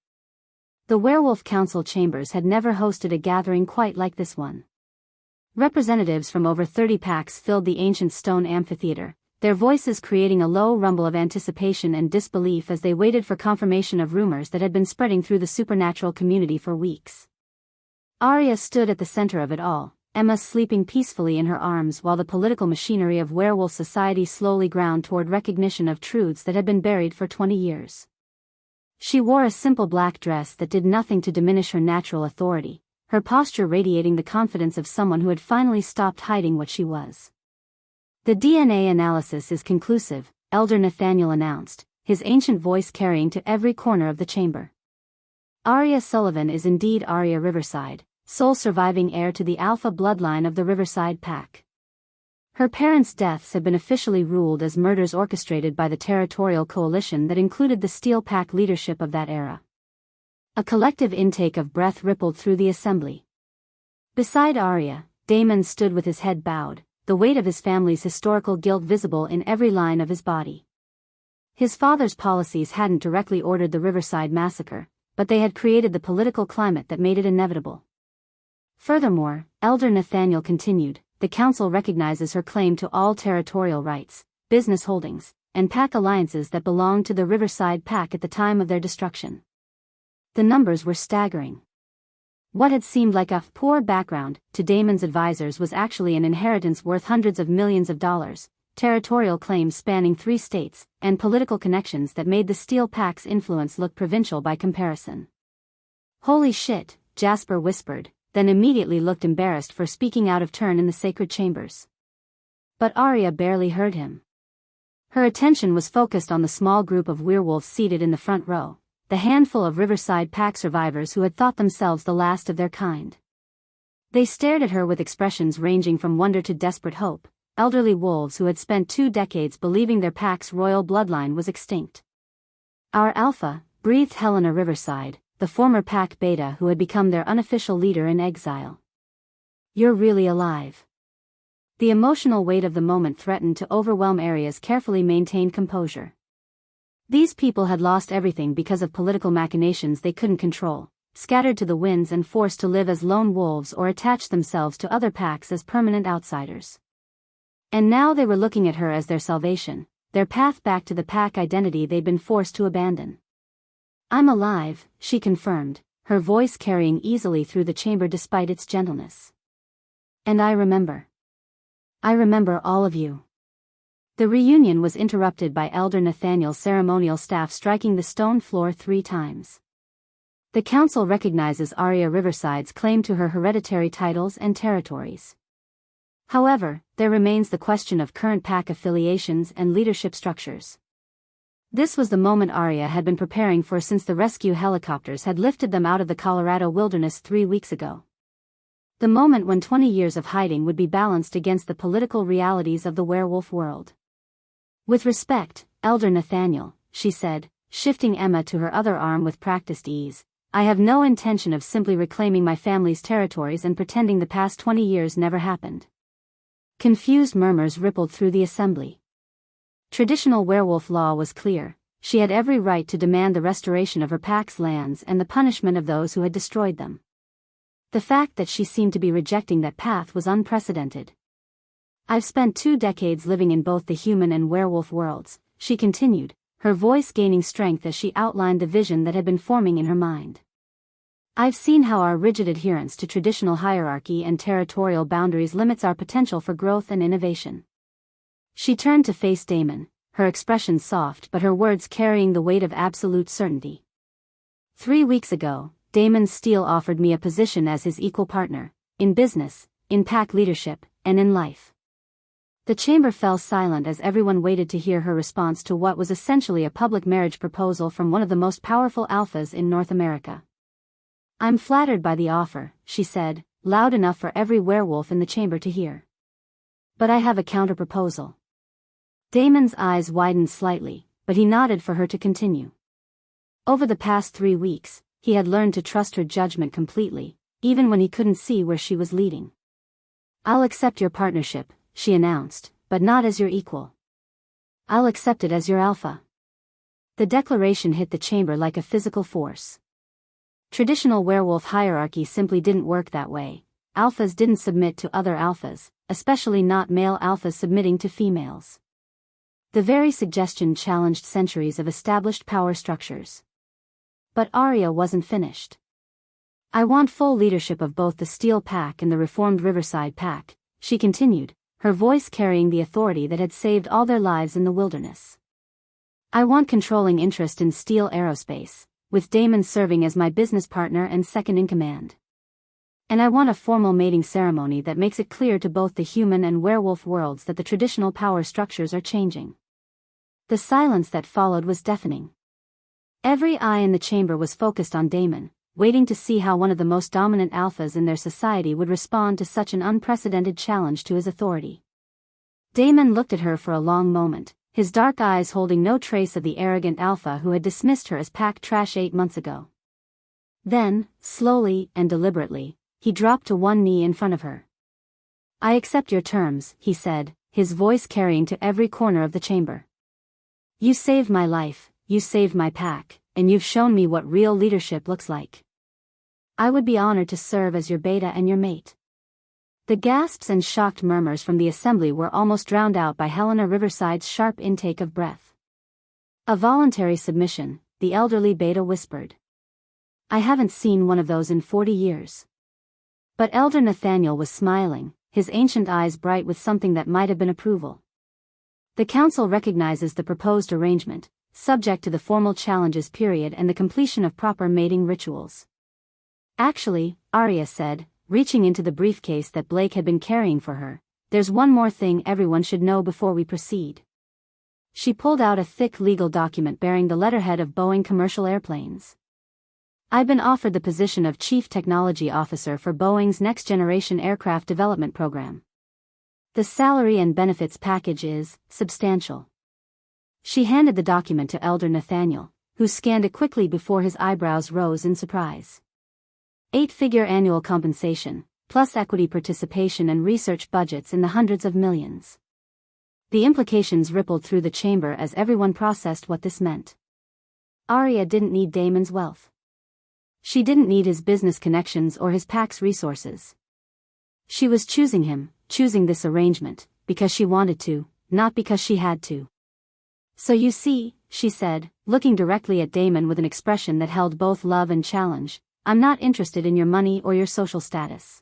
The Werewolf Council chambers had never hosted a gathering quite like this one. Representatives from over 30 packs filled the ancient stone amphitheater, their voices creating a low rumble of anticipation and disbelief as they waited for confirmation of rumors that had been spreading through the supernatural community for weeks. Arya stood at the center of it all, Emma sleeping peacefully in her arms while the political machinery of werewolf society slowly ground toward recognition of truths that had been buried for 20 years. She wore a simple black dress that did nothing to diminish her natural authority, her posture radiating the confidence of someone who had finally stopped hiding what she was. "The DNA analysis is conclusive," Elder Nathaniel announced, his ancient voice carrying to every corner of the chamber. "Arya Sullivan is indeed Arya Riverside, sole surviving heir to the Alpha bloodline of the Riverside Pack. Her parents' deaths have been officially ruled as murders orchestrated by the territorial coalition that included the Steel Pack leadership of that era." A collective intake of breath rippled through the assembly. Beside Arya, Damon stood with his head bowed, the weight of his family's historical guilt visible in every line of his body. His father's policies hadn't directly ordered the Riverside massacre, but they had created the political climate that made it inevitable. Furthermore, Elder Nathaniel continued, "The council recognizes her claim to all territorial rights, business holdings, and pack alliances that belonged to the Riverside Pack at the time of their destruction." The numbers were staggering. What had seemed like a poor background to Damon's advisors was actually an inheritance worth hundreds of millions of dollars, territorial claims spanning 3 states, and political connections that made the Steel Pack's influence look provincial by comparison. "Holy shit," Jasper whispered, then immediately looked embarrassed for speaking out of turn in the sacred chambers. But Arya barely heard him. Her attention was focused on the small group of werewolves seated in the front row, the handful of Riverside Pack survivors who had thought themselves the last of their kind. They stared at her with expressions ranging from wonder to desperate hope, elderly wolves who had spent 2 decades believing their pack's royal bloodline was extinct. "Our Alpha," breathed Helena Riverside, the former Pack Beta who had become their unofficial leader in exile. "You're really alive." The emotional weight of the moment threatened to overwhelm Arya's carefully maintained composure. These people had lost everything because of political machinations they couldn't control, scattered to the winds and forced to live as lone wolves or attach themselves to other packs as permanent outsiders. And now they were looking at her as their salvation, their path back to the pack identity they'd been forced to abandon. "I'm alive," she confirmed, her voice carrying easily through the chamber despite its gentleness. "And I remember. I remember all of you." The reunion was interrupted by Elder Nathaniel's ceremonial staff striking the stone floor 3 times. "The council recognizes Arya Riverside's claim to her hereditary titles and territories. However, there remains the question of current pack affiliations and leadership structures." This was the moment Arya had been preparing for since the rescue helicopters had lifted them out of the Colorado wilderness 3 weeks ago. The moment when 20 years of hiding would be balanced against the political realities of the werewolf world. "With respect, Elder Nathaniel," she said, shifting Emma to her other arm with practiced ease, "I have no intention of simply reclaiming my family's territories and pretending the past 20 years never happened." Confused murmurs rippled through the assembly. Traditional werewolf law was clear. She had every right to demand the restoration of her pack's lands and the punishment of those who had destroyed them. The fact that she seemed to be rejecting that path was unprecedented. I've spent 2 decades living in both the human and werewolf worlds, she continued, her voice gaining strength as she outlined the vision that had been forming in her mind. I've seen how our rigid adherence to traditional hierarchy and territorial boundaries limits our potential for growth and innovation. She turned to face Damon, her expression soft but her words carrying the weight of absolute certainty. 3 weeks ago, Damon Steele offered me a position as his equal partner, in business, in pack leadership, and in life. The chamber fell silent as everyone waited to hear her response to what was essentially a public marriage proposal from one of the most powerful alphas in North America. I'm flattered by the offer, she said, loud enough for every werewolf in the chamber to hear. But I have a counter-proposal. Damon's eyes widened slightly, but he nodded for her to continue. Over the past 3 weeks, he had learned to trust her judgment completely, even when he couldn't see where she was leading. I'll accept your partnership, she announced, but not as your equal. I'll accept it as your alpha. The declaration hit the chamber like a physical force. Traditional werewolf hierarchy simply didn't work that way. Alphas didn't submit to other alphas, especially not male alphas submitting to females. The very suggestion challenged centuries of established power structures. But Arya wasn't finished. I want full leadership of both the Steel Pack and the reformed Riverside Pack, she continued, her voice carrying the authority that had saved all their lives in the wilderness. I want controlling interest in Steel Aerospace, with Damon serving as my business partner and second-in-command. And I want a formal mating ceremony that makes it clear to both the human and werewolf worlds that the traditional power structures are changing. The silence that followed was deafening. Every eye in the chamber was focused on Damon, waiting to see how one of the most dominant alphas in their society would respond to such an unprecedented challenge to his authority. Damon looked at her for a long moment, his dark eyes holding no trace of the arrogant alpha who had dismissed her as pack trash 8 months ago. Then, slowly and deliberately, he dropped to one knee in front of her. I accept your terms, he said, his voice carrying to every corner of the chamber. You saved my life, you saved my pack, and you've shown me what real leadership looks like. I would be honored to serve as your beta and your mate. The gasps and shocked murmurs from the assembly were almost drowned out by Helena Riverside's sharp intake of breath. A voluntary submission, the elderly beta whispered. I haven't seen one of those in 40 years. But Elder Nathaniel was smiling, his ancient eyes bright with something that might have been approval. The council recognizes the proposed arrangement, subject to the formal challenges period and the completion of proper mating rituals. Actually, Arya said, reaching into the briefcase that Blake had been carrying for her, there's one more thing everyone should know before we proceed. She pulled out a thick legal document bearing the letterhead of Boeing Commercial Airplanes. I've been offered the position of Chief Technology Officer for Boeing's next-generation aircraft development program. The salary and benefits package is substantial. She handed the document to Elder Nathaniel, who scanned it quickly before his eyebrows rose in surprise. 8-figure annual compensation, plus equity participation and research budgets in the hundreds of millions. The implications rippled through the chamber as everyone processed what this meant. Arya didn't need Damon's wealth. She didn't need his business connections or his pack's resources. She was choosing him, choosing this arrangement, because she wanted to, not because she had to. So you see, she said, looking directly at Damon with an expression that held both love and challenge, I'm not interested in your money or your social status.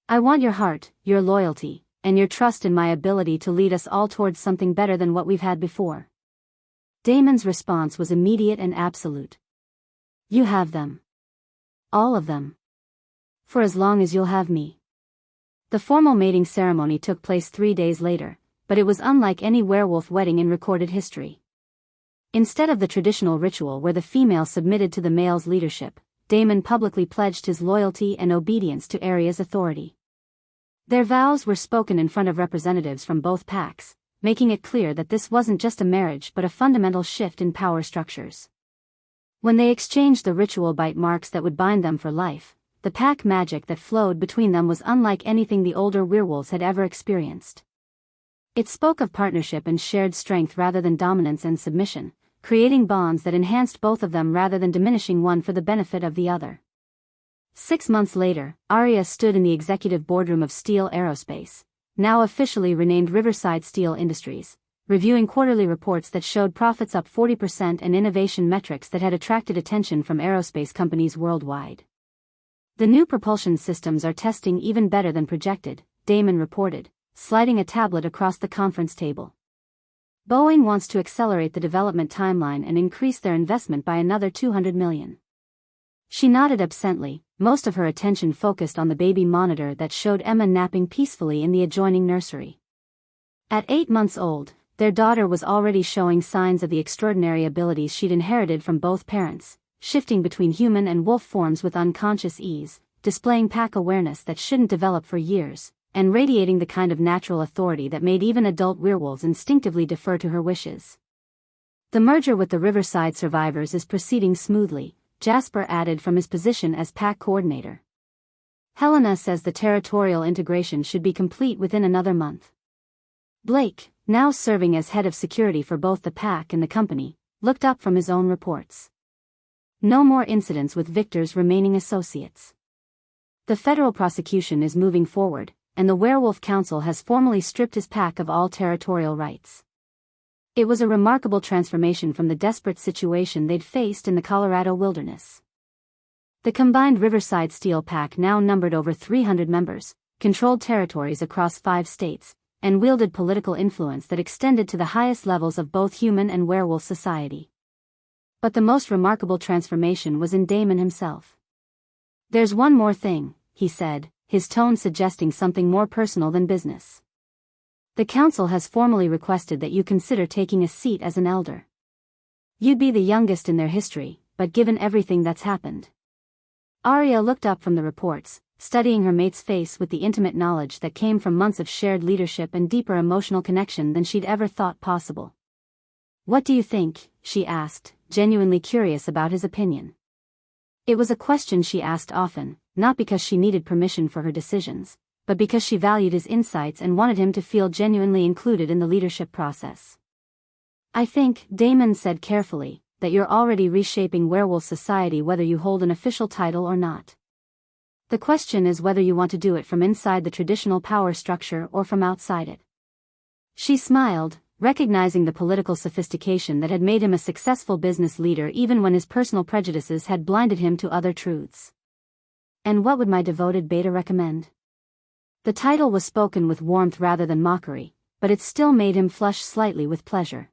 I want your heart, your loyalty, and your trust in my ability to lead us all towards something better than what we've had before. Damon's response was immediate and absolute. You have them. All of them. For as long as you'll have me. The formal mating ceremony took place 3 days later, but it was unlike any werewolf wedding in recorded history. Instead of the traditional ritual where the female submitted to the male's leadership, Damon publicly pledged his loyalty and obedience to Arya's authority. Their vows were spoken in front of representatives from both packs, making it clear that this wasn't just a marriage but a fundamental shift in power structures. When they exchanged the ritual bite marks that would bind them for life, the pack magic that flowed between them was unlike anything the older werewolves had ever experienced. It spoke of partnership and shared strength rather than dominance and submission, creating bonds that enhanced both of them rather than diminishing one for the benefit of the other. 6 months later, Arya stood in the executive boardroom of Steel Aerospace, now officially renamed Riverside Steel Industries, reviewing quarterly reports that showed profits up 40% and innovation metrics that had attracted attention from aerospace companies worldwide. The new propulsion systems are testing even better than projected, Damon reported, sliding a tablet across the conference table. Boeing wants to accelerate the development timeline and increase their investment by another $200 million. She nodded absently, most of her attention focused on the baby monitor that showed Emma napping peacefully in the adjoining nursery. At 8 months old, their daughter was already showing signs of the extraordinary abilities she'd inherited from both parents, shifting between human and wolf forms with unconscious ease, displaying pack awareness that shouldn't develop for years, and radiating the kind of natural authority that made even adult werewolves instinctively defer to her wishes. The merger with the Riverside survivors is proceeding smoothly, Jasper added from his position as pack coordinator. Helena says the territorial integration should be complete within another month. Blake, now serving as head of security for both the pack and the company, looked up from his own reports. No more incidents with Victor's remaining associates. The federal prosecution is moving forward, and the Werewolf Council has formally stripped his pack of all territorial rights. It was a remarkable transformation from the desperate situation they'd faced in the Colorado wilderness. The combined Riverside Steel Pack now numbered over 300 members, controlled territories across 5 states, and wielded political influence that extended to the highest levels of both human and werewolf society. But the most remarkable transformation was in Damon himself. "There's one more thing," he said, his tone suggesting something more personal than business. "The council has formally requested that you consider taking a seat as an elder. You'd be the youngest in their history, but given everything that's happened." Arya looked up from the reports, studying her mate's face with the intimate knowledge that came from months of shared leadership and deeper emotional connection than she'd ever thought possible. "What do you think?" she asked, genuinely curious about his opinion. It was a question she asked often, not because she needed permission for her decisions, but because she valued his insights and wanted him to feel genuinely included in the leadership process. "I think," Damon said carefully, "that you're already reshaping werewolf society whether you hold an official title or not. The question is whether you want to do it from inside the traditional power structure or from outside it." She smiled, recognizing the political sophistication that had made him a successful business leader even when his personal prejudices had blinded him to other truths. "And what would my devoted beta recommend?" The title was spoken with warmth rather than mockery, but it still made him flush slightly with pleasure.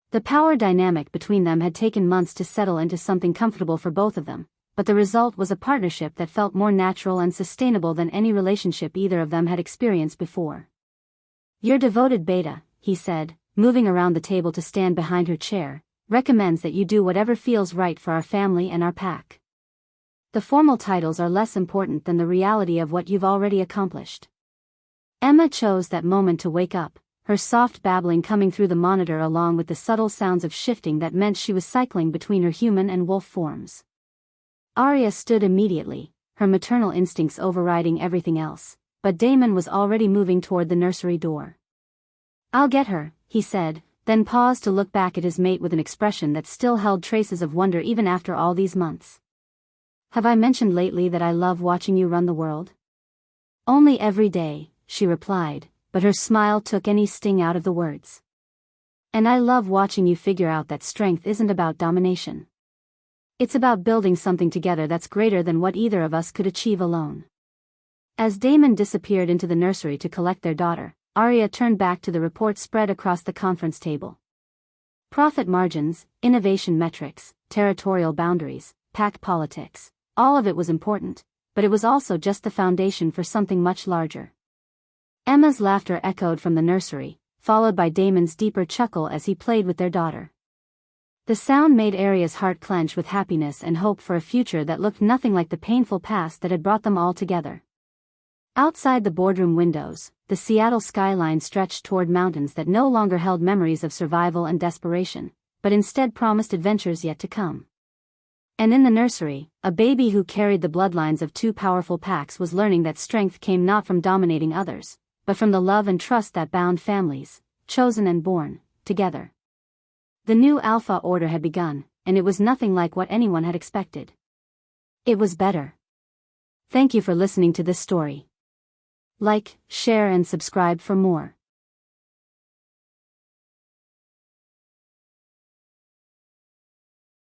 The power dynamic between them had taken months to settle into something comfortable for both of them, but the result was a partnership that felt more natural and sustainable than any relationship either of them had experienced before. "Your devoted beta," he said, moving around the table to stand behind her chair, "recommends that you do whatever feels right for our family and our pack. The formal titles are less important than the reality of what you've already accomplished." Emma chose that moment to wake up, her soft babbling coming through the monitor along with the subtle sounds of shifting that meant she was cycling between her human and wolf forms. Arya stood immediately, her maternal instincts overriding everything else, but Damon was already moving toward the nursery door. "I'll get her," he said, then paused to look back at his mate with an expression that still held traces of wonder even after all these months. "Have I mentioned lately that I love watching you run the world?" "Only every day," she replied, but her smile took any sting out of the words. "And I love watching you figure out that strength isn't about domination. It's about building something together that's greater than what either of us could achieve alone." As Damon disappeared into the nursery to collect their daughter, Arya turned back to the report spread across the conference table. Profit margins, innovation metrics, territorial boundaries, pack politics. All of it was important, but it was also just the foundation for something much larger. Emma's laughter echoed from the nursery, followed by Damon's deeper chuckle as he played with their daughter. The sound made Arya's heart clench with happiness and hope for a future that looked nothing like the painful past that had brought them all together. Outside the boardroom windows, the Seattle skyline stretched toward mountains that no longer held memories of survival and desperation, but instead promised adventures yet to come. And in the nursery, a baby who carried the bloodlines of 2 powerful packs was learning that strength came not from dominating others, but from the love and trust that bound families, chosen and born, together. The new Alpha Order had begun, and it was nothing like what anyone had expected. It was better. Thank you for listening to this story. Like, share and subscribe for more.